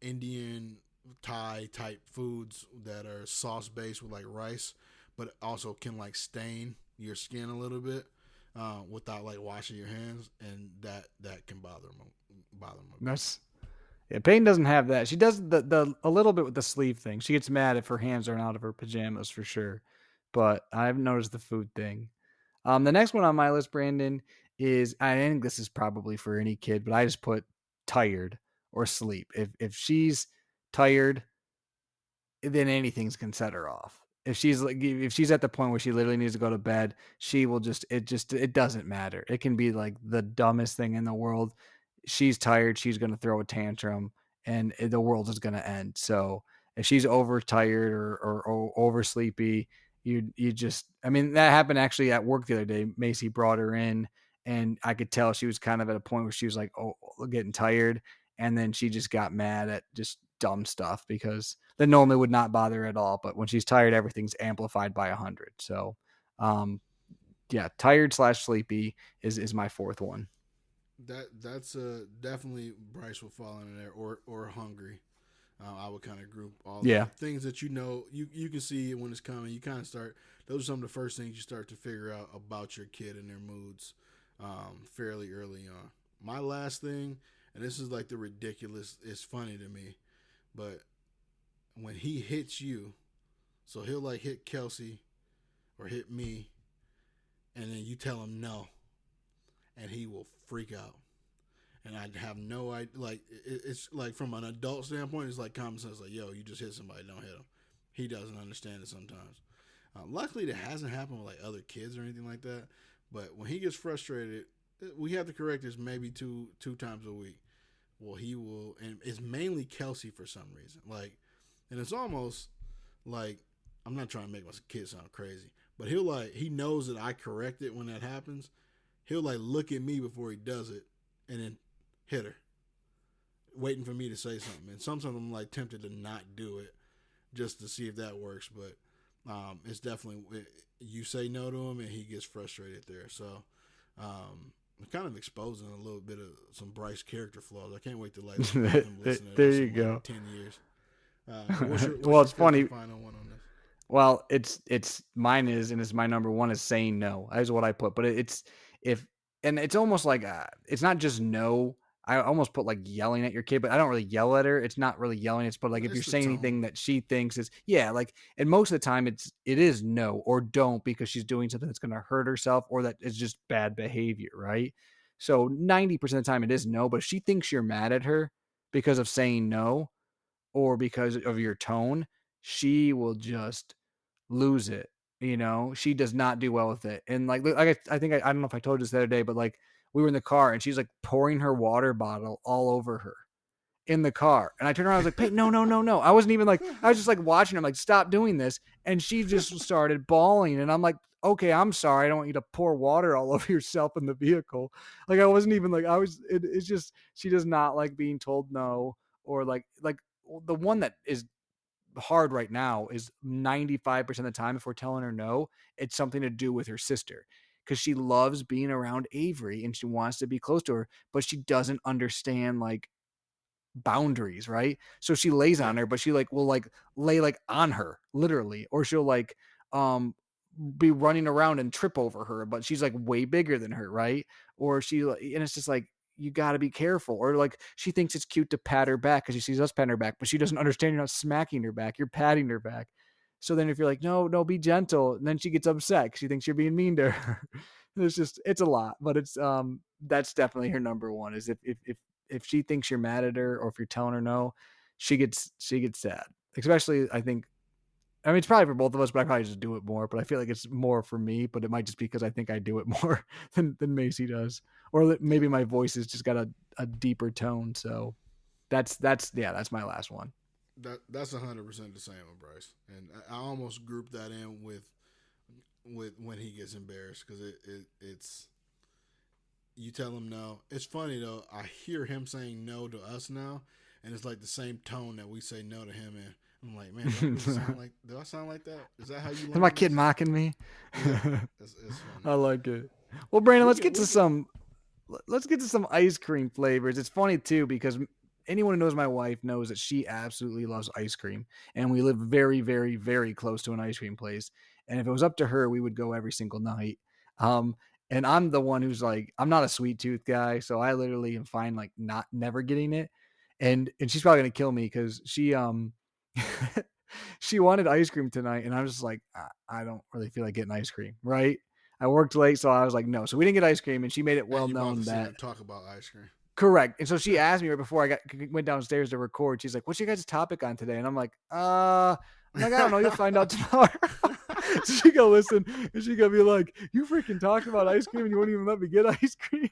Indian Thai type foods that are sauce based with like rice, but also can like stain your skin a little bit without like washing your hands, and that can bother him a bit.
That's Yeah, Peyton doesn't have that. She does the a little bit with the sleeve thing. She gets mad if her hands aren't out of her pajamas for sure. But I haven't noticed the food thing. The next one on my list, Brandon, is I think this is probably for any kid, but I just put tired or sleep. If she's tired, then anything's can set her off. If she's at the point where she literally needs to go to bed, she will it doesn't matter. It can be like the dumbest thing in the world. She's tired, she's gonna throw a tantrum, and the world is gonna end. So if she's overtired or over sleepy, you just I mean that happened actually at work the other day. Macy brought her in, and I could tell she was kind of at a point where she was like, oh, getting tired, and then she just got mad at just dumb stuff because that normally would not bother her at all. But when she's tired, everything's amplified by 100. So, um, yeah, tired slash sleepy is my fourth one.
That's definitely Bryce will fall in there, or hungry. I would kind of group all
Yeah.
that things that you can see when it's coming. You kind of start. Those are some of the first things you start to figure out about your kid and their moods fairly early on. My last thing, and this is like the ridiculous. It's funny to me, but when he hits you, so he'll like hit Kelsey or hit me, and then you tell him no, and he will freak out. And I have no idea. Like it's like from an adult standpoint, it's like common sense. Like, yo, you just hit somebody, don't hit him. He doesn't understand it sometimes. Luckily, that hasn't happened with like other kids or anything like that. But when he gets frustrated, we have to correct this maybe two times a week. Well, he will, and it's mainly Kelsey for some reason. Like, and it's almost like I'm not trying to make my kid sound crazy, but he knows that I correct it when that happens. He'll like look at me before he does it, and then hit her. waiting for me to say something. And sometimes I'm like tempted to not do it just to see if that works. But it's definitely you say no to him and he gets frustrated there. So I'm kind of exposing a little bit of some Bryce character flaws. I can't wait to like have him listen to
There
this
you
in like
go.
10 years. But what's
Well,
your
it's
fifth
funny.
and final one on this?
Well, it's mine is, and it's my number one is saying no. Is what I put, but it's if and it's almost like it's not just no. I almost put like yelling at your kid, but I don't really yell at her. It's not really yelling. It's but like if
It's
you're
the
saying
tone.
anything that she thinks is yeah, like and most of the time it is no or don't because she's doing something that's going to hurt herself or that is just bad behavior, right? So 90% of the time it is no, but if she thinks you're mad at her because of saying no or because of your tone, she will just lose it. You know, she does not do well with it. And like I think I don't know if I told you this the other day, but like we were in the car and she's like pouring her water bottle all over her in the car. And I turned around, I was like, hey, no, no, no, no. I wasn't even like, I was just like watching her, I'm like, stop doing this. And she just started bawling. And I'm like, okay, I'm sorry. I don't want you to pour water all over yourself in the vehicle. Like I wasn't even like, it's just, she does not like being told no or like the one that is hard right now is 95% of the time if we're telling her no, it's something to do with her sister because she loves being around Avery and she wants to be close to her, but she doesn't understand like boundaries, right? So she lays
Yeah.
on her, but she like will like lay like on her literally, or she'll like um be running around and trip over her, but she's like way bigger than her, right? Or and it's just like you got to be careful. Or like she thinks it's cute to pat her back because she sees us patting her back, but she doesn't understand you're not smacking her back, you're patting her back. So then if you're like, no, no, be gentle, and then she gets upset because she thinks you're being mean to her. It's just it's a lot, but it's that's definitely her number one is if she thinks you're mad at her or if you're telling her no, she gets sad. Especially I think I mean it's probably for both of us, but I probably just do it more. But I feel like it's more for me, but it might just be because I think I do it more than Macy does. Or
Yeah.
maybe my voice has just got a deeper tone. So that's yeah, that's my last one.
That's 100% the same with Bryce, and I almost group that in with when he gets embarrassed because it's you tell him no. It's funny though. I hear him saying no to us now, and it's like the same tone that we say no to him in. I'm like, man, do I really sound like? Do I sound like that? Is that how you
Is my
learn
kid
this?
mocking me?
Yeah, it's funny.
I like it. Well, Brandon,
We
let's
can
get
we
to
can
some ice cream flavors. It's funny too because anyone who knows my wife knows that she absolutely loves ice cream, and we live very, very, very close to an ice cream place. And if it was up to her, we would go every single night. Um, and I'm the one who's like, I'm not a sweet tooth guy, so I literally am fine like not never getting it. And she's probably gonna kill me because she she wanted ice cream tonight, and I was just like, I don't really feel like getting ice cream, right? I worked late, so I was like, no. So we didn't get ice cream, and she made it
and
well
you about to
known
sit here
that
and talk about ice cream.
correct. And so she asked me right before went downstairs to record. She's like, "What's your guys' topic on today?" And I'm like, I don't know. You'll find out tomorrow. So she go listen, and she gonna be like, "You freaking talked about ice cream, and you won't even let me get ice cream."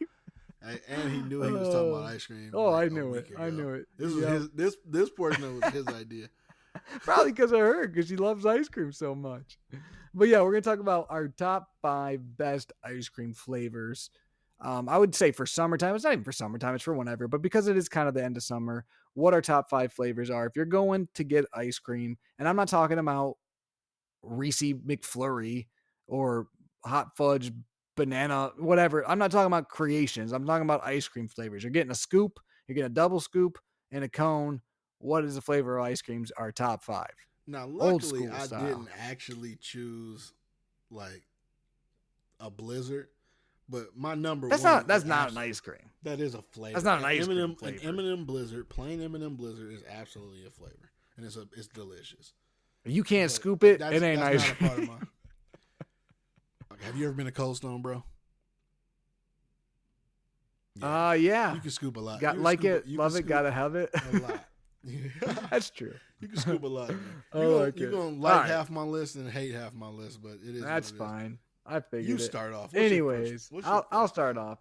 And he knew he was talking about
Oh,
ice cream
oh,
like
I
a
knew it.
week
I
ago.
knew it.
This was
Yep.
this portion of it was his idea.
Probably because of her, because she loves ice cream so much. But yeah, we're gonna talk about our top 5 best ice cream flavors. I would say for summertime, it's not even for summertime, it's for whenever, but because it is kind of the end of summer, what our top 5 flavors are. If you're going to get ice cream, and I'm not talking about Reese McFlurry or hot fudge banana, whatever. I'm not talking about creations. I'm talking about ice cream flavors. You're getting a scoop, you're getting a double scoop and a cone. What is the flavor of ice creams? Our top 5.
Now,
Old
luckily,
school
I
style.
didn't actually choose like a blizzard, but my number
That's
one
not
is
that's not an ice cream.
that is a
That's
flavor.
not an ice cream
An
flavor.
M&M Blizzard, plain M&M Blizzard is absolutely a flavor, and it's delicious.
You can't
But
scoop it. It
that's
ain't
that's
ice
not a part of
cream.
my. Like, have you ever been to Cold Stone, bro? Yeah,
Yeah.
you can scoop a lot. You
Got
can
like
scoop.
it,
You can
love it,
scoop
gotta have it.
a lot.
That's true.
You can scoop a lot in there.
I like
You're
it.
gonna
All
like
right.
half my list and hate half my list, but it is what
That's
it is.
fine. I
You
figured it.
start off. What's your first?
Anyways,
What's your
I'll
first
start
five?
off.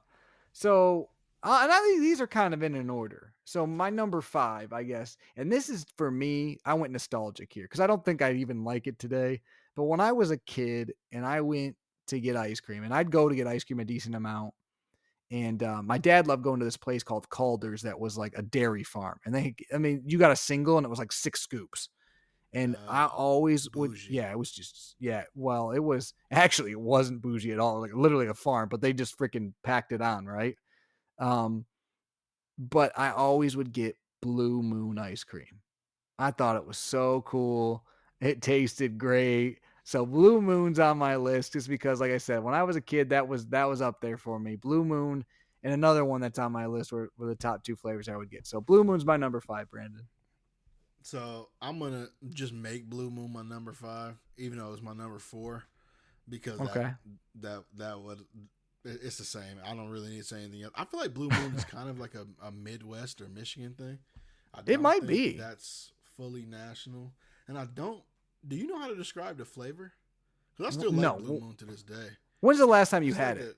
So, and I think these are kind of in an order. So my number 5, I guess, and this is for me. I went nostalgic here because I don't think I even like it today. But when I was a kid and I went to get ice cream, and I'd go to get ice cream a decent amount, And my dad loved going to this place called Calder's that was like a dairy farm. And I mean, you got a single and it was like 6 scoops. And I always would,
Bougie.
yeah, it was just, yeah, well, it wasn't bougie at all, like literally a farm, but they just freaking packed it on, right? Um, but I always would get Blue Moon ice cream. I thought it was so cool. It tasted great. So Blue Moon's on my list just because, like I said, when I was a kid, that was up there for me. Blue Moon and another one that's on my list were the top two flavors I would get. So Blue Moon's my number 5, Brandon.
So I'm gonna just make Blue Moon my number 5, even though it's my number 4, because
Okay.
that would it's the same. I don't really need to say anything else. I feel like Blue Moon is kind of like a Midwest or Michigan thing. I
It
don't
might
think
be.
that's fully national, and I don't. Do you know how to describe the flavor? Because I still like Blue
No.
Moon to this day.
When's the last time you
It's
had
like
it?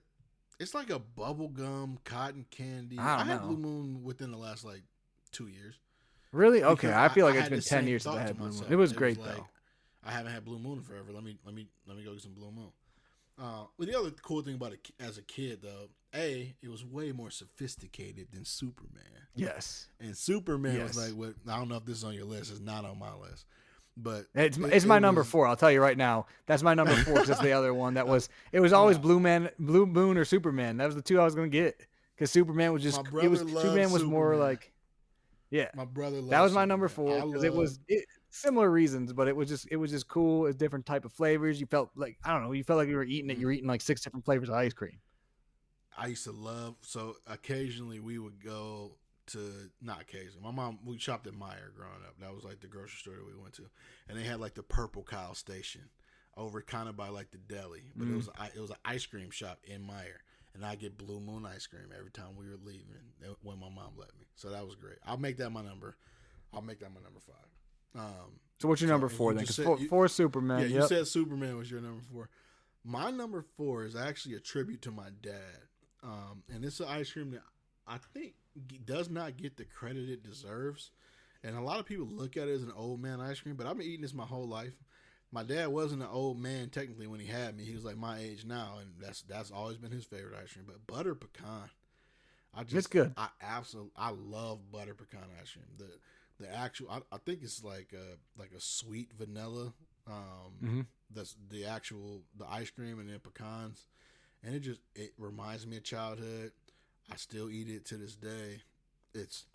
it's like a bubble gum cotton candy.
I
I
don't
had Blue
know.
Moon within the last like 2 years
Really? Okay.
because
I feel
I
like it's
had
been
the
10
same
years since I
thought to
had Blue Moon.
myself.
It was
It was
great
like
though.
I haven't had Blue Moon in forever. Let me go get some Blue Moon. Well, the other cool thing about it as a kid, though, it was way more sophisticated than Superman.
Yes.
And Superman was
Yes.
like, what? I don't know if this is on your list. It's not on my list, but
It's
it
my number
was.
4. I'll tell you right now. That's my number 4 because that's the other one that
uh,
was. It was always
uh,
Blue Moon, or Superman. That was the two I was gonna get because Superman was
my
just. It
brother
was
loved
Superman was more
Superman.
like, yeah.
My brother
That
loved
was my number
Superman.
4
I
because it was
loved.
similar reasons, but it was just cool. A different type of flavors. You felt like, I don't know. You felt like you were eating it. You were eating like 6 different flavors of ice cream.
I used to love. So occasionally we would go to, not occasionally. My mom, we shopped at Meyer growing up. That was like the grocery store that we went to, and they had like the Purple Cow station over kind of by like the deli, but
Mm.
it was an ice cream shop in Meyer, and I get Blue Moon ice cream every time we were leaving when my mom let me. So that was great. I'll make that my number. I'll make that my number 5.
So what's your
So
number
and you
4 then?
just
Because
said
four is
yeah,
Superman.
you
Yep.
said Superman was your number 4. My number 4 is actually a tribute to my dad, and it's an ice cream that I think does not get the credit it deserves. And a lot of people look at it as an old man ice cream, but I've been eating this my whole life. My dad wasn't an old man technically when he had me. He was like my age now, and that's always been his favorite ice cream. But butter pecan,
It's good.
I love butter pecan ice cream. The actual I think it's like a sweet vanilla.
Hmm.
That's the ice cream and then pecans, and it reminds me of childhood. I still eat it to this day. It's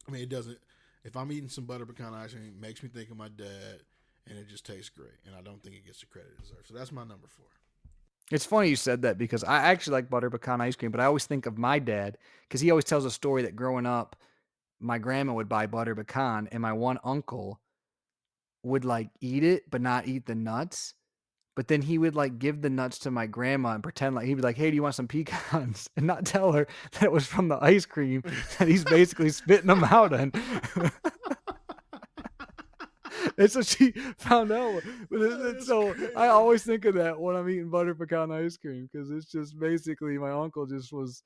I mean it doesn't. If I'm eating some butter pecan ice cream, it makes me think of my dad, and it just tastes great. And I don't think it gets the credit it deserves. So that's my number 4.
It's funny you said that because I actually like butter pecan ice cream, but I always think of my dad because he always tells a story that growing up, my grandma would buy butter pecan, and my one uncle would like eat it but not eat the nuts. But then he would like give the nuts to my grandma and pretend like he'd be like, "Hey, do you want some pecans?" and not tell her that it was from the ice cream that he's basically spitting them out in. And so she found out.
That's
So I
crazy.
always think of that when I'm eating butter pecan ice cream because it's just basically my uncle just was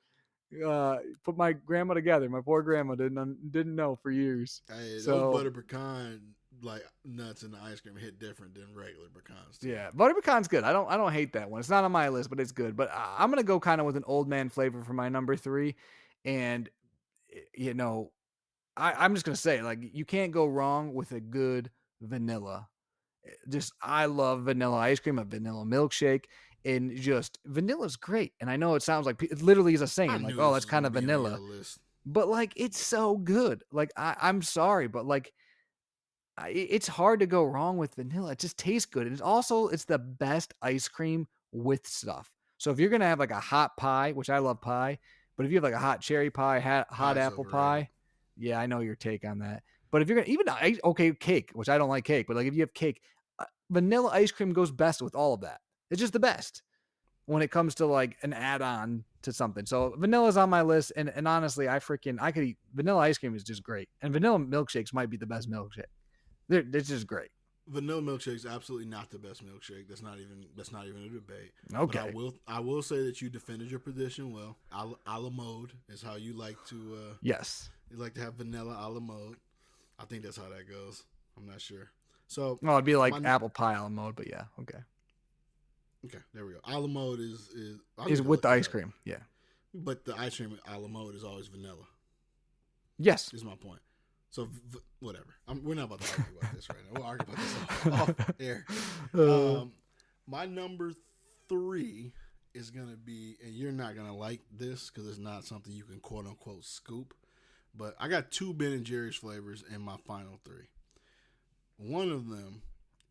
put my grandma together. My poor grandma didn't know for years.
Hey, those
So
butter pecan like nuts in the ice cream hit different than regular pecans to me.
yeah, butter pecan's good. I don't hate that one. It's not on my list, but it's good. But I'm gonna go kind of with an old man flavor for my number 3, and you know I'm just gonna say like you can't go wrong with a good vanilla. Just I love vanilla ice cream, a vanilla milkshake, and just vanilla's great. And I know it sounds like it literally is a
I
saying like,
knew
oh,
this
that's
was
kind
gonna
of
be on your
vanilla,
list.
but like it's so good. Like I'm sorry, but like it's hard to go wrong with vanilla. It just tastes good. And it's the best ice cream with stuff. So if you're gonna have like a hot pie, which I love pie, but if you have like a hot cherry pie, hot
Pie's
apple
overrated.
pie, yeah, I know your take on that. But if you're gonna even okay cake, which I don't like cake, but like if you have cake, vanilla ice cream goes best with all of that. It's just the best when it comes to like an add-on to something. So vanilla's on my list, and honestly, I could eat vanilla ice cream is just great, and vanilla milkshakes might be the best milkshake. It's just great.
Vanilla milkshake is absolutely not the best milkshake. That's not even a debate. But
Okay.
I will say that you defended your position well. A la mode is how
Yes.
you like to have vanilla a la mode. I think that's how that goes. I'm not sure. So
Well, it'd be like
my
apple pie a la mode, but yeah, okay.
okay, there we go. A la mode is I
Is
need to
with
look
the
that
ice
up.
cream. Yeah.
But the ice cream a la mode is always vanilla.
Yes.
Is my point. So whatever. We're not about to argue about this right now. We'll argue about this off air.
uh,
Um, my number 3 is gonna be, and you're not gonna like this because it's not something you can quote unquote scoop. But I got 2 Ben and Jerry's flavors in my final 3. One of them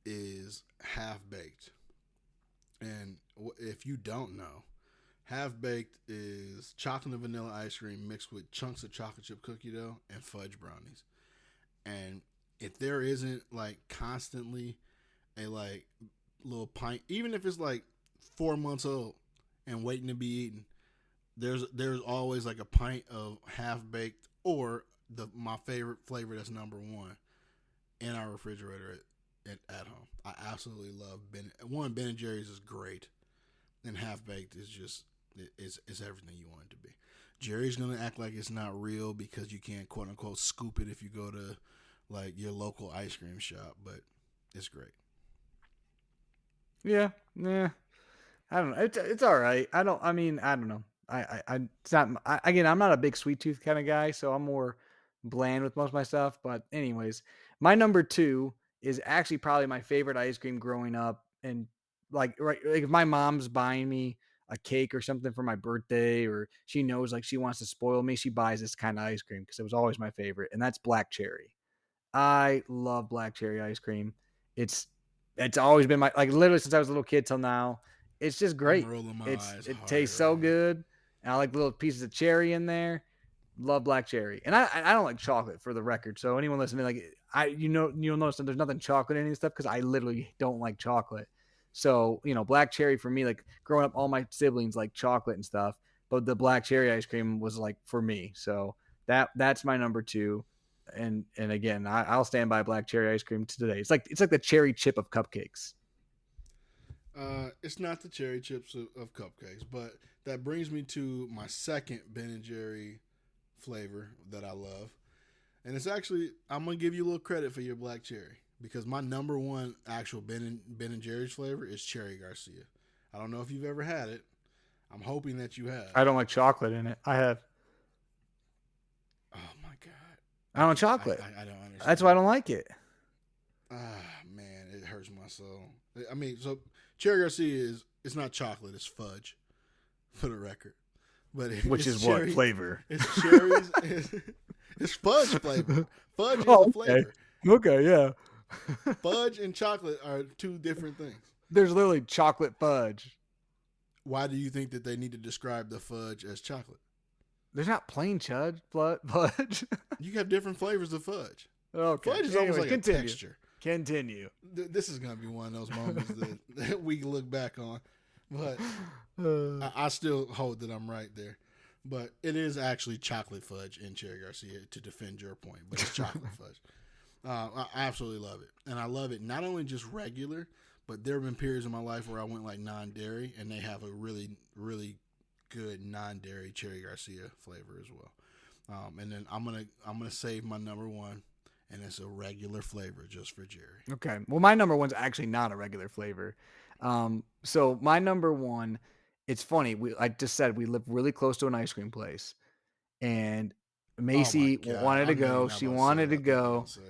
is half baked, and if you don't know, half baked is chocolate and vanilla ice cream mixed with chunks of chocolate chip cookie dough and fudge brownies. And if there isn't like constantly a like little pint, even if it's like 4 months old and waiting to be eaten, there's always like a pint of half baked or my favorite flavor that's number 1 in our refrigerator at home. I absolutely love Ben and Jerry's is great, and half baked is just is everything you want it to be. Jerry's gonna act like it's not real because you can't quote unquote scoop it if you go to like your local ice cream shop, but it's great.
yeah. Yeah. I don't know. It's all right. I don't. I mean, I don't know. It's not. Again, I'm not a big sweet tooth kind of guy, so I'm more bland with most of my stuff. But anyways, my number 2 is actually probably my favorite ice cream growing up, and like if my mom's buying me a cake or something for my birthday, or she knows like she wants to spoil me, she buys this kind of ice cream because it was always my favorite, and that's black cherry. I love black cherry ice cream. It's it's always been my like literally since I was a little kid till now. It's just
I'm
great.
rolling my
It's
eyes
it
hard
tastes so
right now.
good. And I like little pieces of cherry in there. Love black cherry, and I don't like chocolate for the record. So anyone listening, like you'll notice that there's nothing chocolate in any stuff because I literally don't like chocolate. So black cherry for me, like growing up, all my siblings like chocolate and stuff, but the black cherry ice cream was like for me. So that's my number 2, and again, I'll stand by black cherry ice cream to today. It's like the cherry chip of cupcakes.
It's not the cherry chips of cupcakes, but that brings me to my second Ben and Jerry flavor that I love, and it's actually I'm gonna give you a little credit for your black cherry because my number 1 actual Ben and Jerry's flavor is Cherry Garcia. I don't know if you've ever had it. I'm hoping that you have.
I don't like chocolate in it. I have.
Oh my god,
I don't like chocolate.
I don't
That's why I
understand.
don't like it.
Man, it hurts my soul. I mean, so Cherry Garcia is it's not chocolate, it's fudge, for the record. But
Which
it's
is what
cherry.
flavor?
It's cherries. It's fudge flavor. Fudge is a
Oh, okay.
flavor.
Okay, yeah.
Fudge and chocolate are 2 different things.
There's literally chocolate fudge.
Why do you think that they need to describe the fudge as chocolate?
There's not plain fudge.
You have different flavors of fudge.
Okay.
Fudge is almost
Anyways,
like a
continue.
texture.
Continue.
This is going to be one of those moments that we look back on. But
Uh,
I still hold that I'm right there. But it is actually chocolate fudge in Cherry Garcia to defend your point, but it's chocolate fudge. I absolutely love it. And I love it not only just regular, but there have been periods in my life where I went like non-dairy, and they have a really, really good non-dairy Cherry Garcia flavor as well. And then I'm gonna save my number 1, and it's a regular flavor just for Jerry.
okay. Well, my number 1's actually not a regular flavor. So my number 1, it's funny. I just said we live really close to an ice cream place, and
Oh my
Macy
god!
wanted to
I know you're
go.
not
She
about to say
wanted
what
to
I think you're
go
gonna say.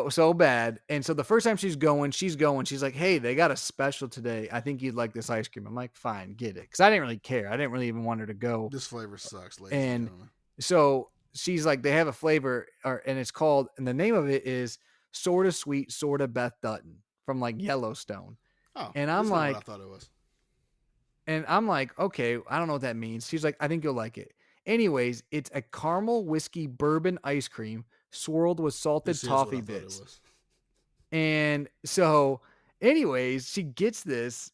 so bad. And so the first time she's going. She's like, "Hey, they got a special today. I think you'd like this ice cream." I'm like, "Fine, get it," because I didn't really care. I didn't really even want her to go.
This flavor sucks, ladies and
And
gentlemen.
so she's like, they have a flavor, and it's called, and the name of it is Sorta Sweet, Sorta Beth Dutton from like Yellowstone.
Oh,
And I'm
it's not what I
like,
thought it was.
okay, I don't know what that means. She's like, I think you'll like it. Anyways, it's a caramel whiskey bourbon ice cream swirled with salted
This is what
toffee
I thought it
bits.
was.
And so, anyways, she gets this,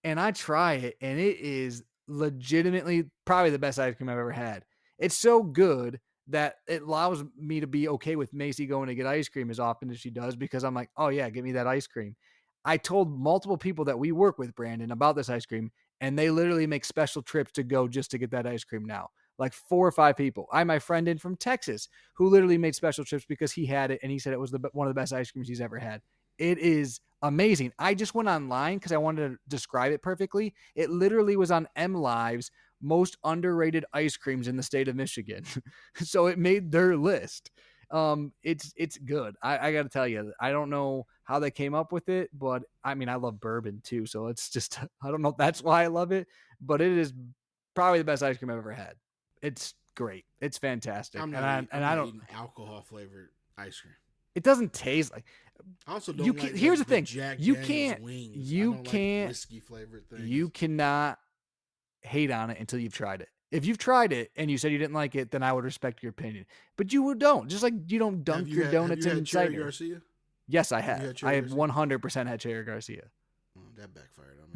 and I try it, and it is legitimately probably the best ice cream I've ever had. It's so good that it allows me to be okay with Macy going to get ice cream as often as she does because I'm like, oh yeah, give me that ice cream. I told multiple people that we work with, Brandon, about this ice cream, and they literally make special trips to go just to get that ice cream now. Like 4 or 5 people. I had my friend in from Texas who literally made special trips because he had it and he said it was one of the best ice creams he's ever had. It is amazing. I just went online because I wanted to describe it perfectly. It literally was on M Live's most underrated ice creams in the state of Michigan. So it made their list. It's good. I got to tell you, I don't know how they came up with it, but I mean, I love bourbon too, so it's just I don't know if that's why I love it, but it is probably the best ice cream I've ever had. It's great. It's fantastic, and
I'm
I
not
don't.
eating alcohol flavored ice cream.
It doesn't taste like
I also
you
don't
can.
like
Here's the
the
thing:
Jack
you
Daniels
can't.
wings. I
You
don't like
can't.
whiskey flavored
You
things.
cannot hate on it until you've tried it. If you've tried it and you said you didn't like it, then I would respect your opinion. But you don't. Just like you don't dunk your
Have
donuts
you had
in
Cherry
cider.
Garcia?
Yes, I
Have you
have.
had
I
Cherry
have
Garcia?
100% had Cherry Garcia
Oh, that backfired on me.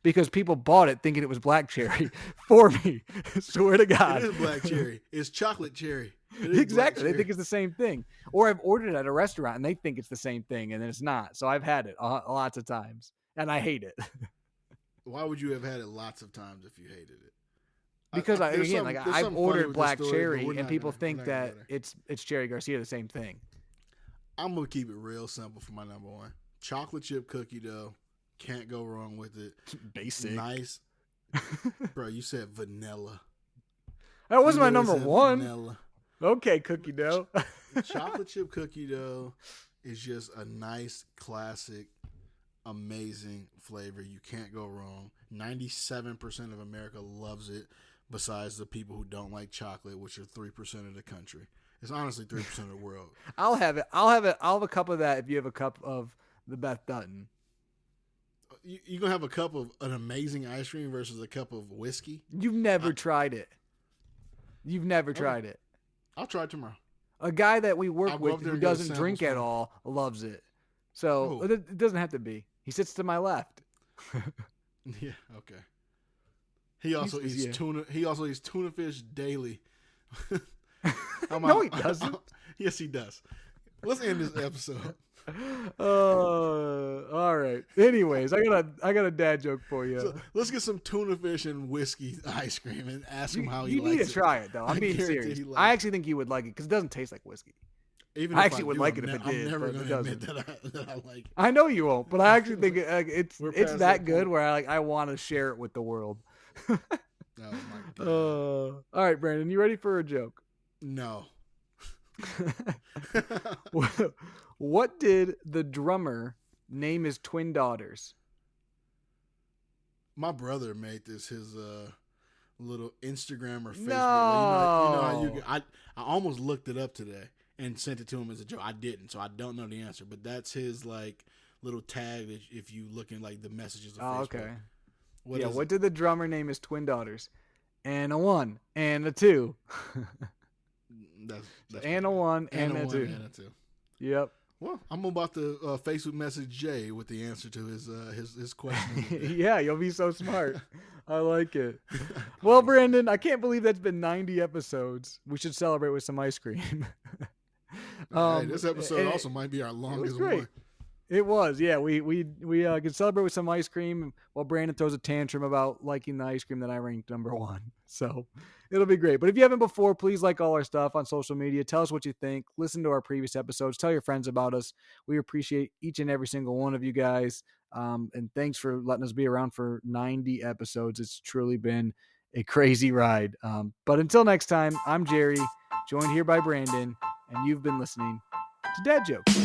because people bought it thinking it was black cherry for me. Swear to
It
God.
is black cherry. It's chocolate cherry. It is black
Exactly. They
cherry.
think it's the same thing. Or I've ordered it at a restaurant and they think it's the same thing and it's not. So I've had it lots of times and I hate it.
Why would you have had it lots of times if you hated it?
Because
There's
I've
something funny
ordered
with this
black
story, but
cherry and people think
we're not gonna
that
go there.
it's Cherry Garcia the same thing.
I'm gonna keep it real simple for my number one. Chocolate chip cookie dough. Can't go wrong with it.
Basic.
Nice. Bro, you said vanilla.
That was
You
my
literally
number
said
one.
vanilla.
Okay, cookie dough.
Chocolate chip cookie dough is just a nice, classic, amazing flavor. You can't go wrong. 97% of America loves it, besides the people who don't like chocolate, which are 3% of the country. It's honestly 3% of the world.
I'll have it. I'll have a cup of that if you have a cup of the Beth Dutton.
You're going to have a cup of an amazing ice cream versus a cup of whiskey?
You've never tried it. You've never tried it.
I'll try it tomorrow.
A guy that we
I'll
work
go
with
up there
who
and get a
doesn't
sample
drink at
spoon.
all loves it. So
Oh.
it doesn't have to be. He sits to my left.
Yeah, okay. He also eats
yeah.
tuna. He also eats tuna fish daily.
No, he doesn't.
Yes, he does. Let's end this episode.
All right. Anyways, I got a dad joke for you.
So let's get some tuna fish and whiskey ice cream and ask him how he
you
likes
need
it.
to try it though. I'm
I
being
guarantee
serious.
he likes
I
it.
actually think you would like it because it doesn't taste like whiskey.
Even
I
if
actually would
do,
like it if it
I'm
did,
never
but it
going to admit
doesn't.
that I like it.
I know you won't, but I actually think it's
We're
it's
past
that
that
good
point.
where I want to share it with the world.
Oh my god.
All right, Brandon, you ready for a joke?
No.
What did the drummer name his twin daughters?
My brother made this his little Instagram or Facebook.
No.
You know how you I almost looked it up today and sent it to him as a joke. I didn't, so I don't know the answer. But that's his like little tag that if you look in like the messages of Facebook.
Okay.
What is
What
it?
did the drummer name his twin daughters? And a 1 and a 2.
That's
And a 1
and
and
a
a
one
2.
and a two.
Yep.
Well, I'm about to Facebook message Jay with the answer to his question.
Yeah, you'll be so smart. I like it. Well, Brandon, I can't believe that's been 90 episodes. We should celebrate with some ice cream.
Hey, this episode
it-
also might be our
It was
longest
great.
one.
It was, yeah. We can celebrate with some ice cream while Brandon throws a tantrum about liking the ice cream that I ranked number 1. So it'll be great. But if you haven't before, please like all our stuff on social media. Tell us what you think. Listen to our previous episodes. Tell your friends about us. We appreciate each and every single one of you guys. And thanks for letting us be around for 90 episodes. It's truly been a crazy ride. But until next time, I'm Jerry, joined here by Brandon, and you've been listening to Dad Jokes.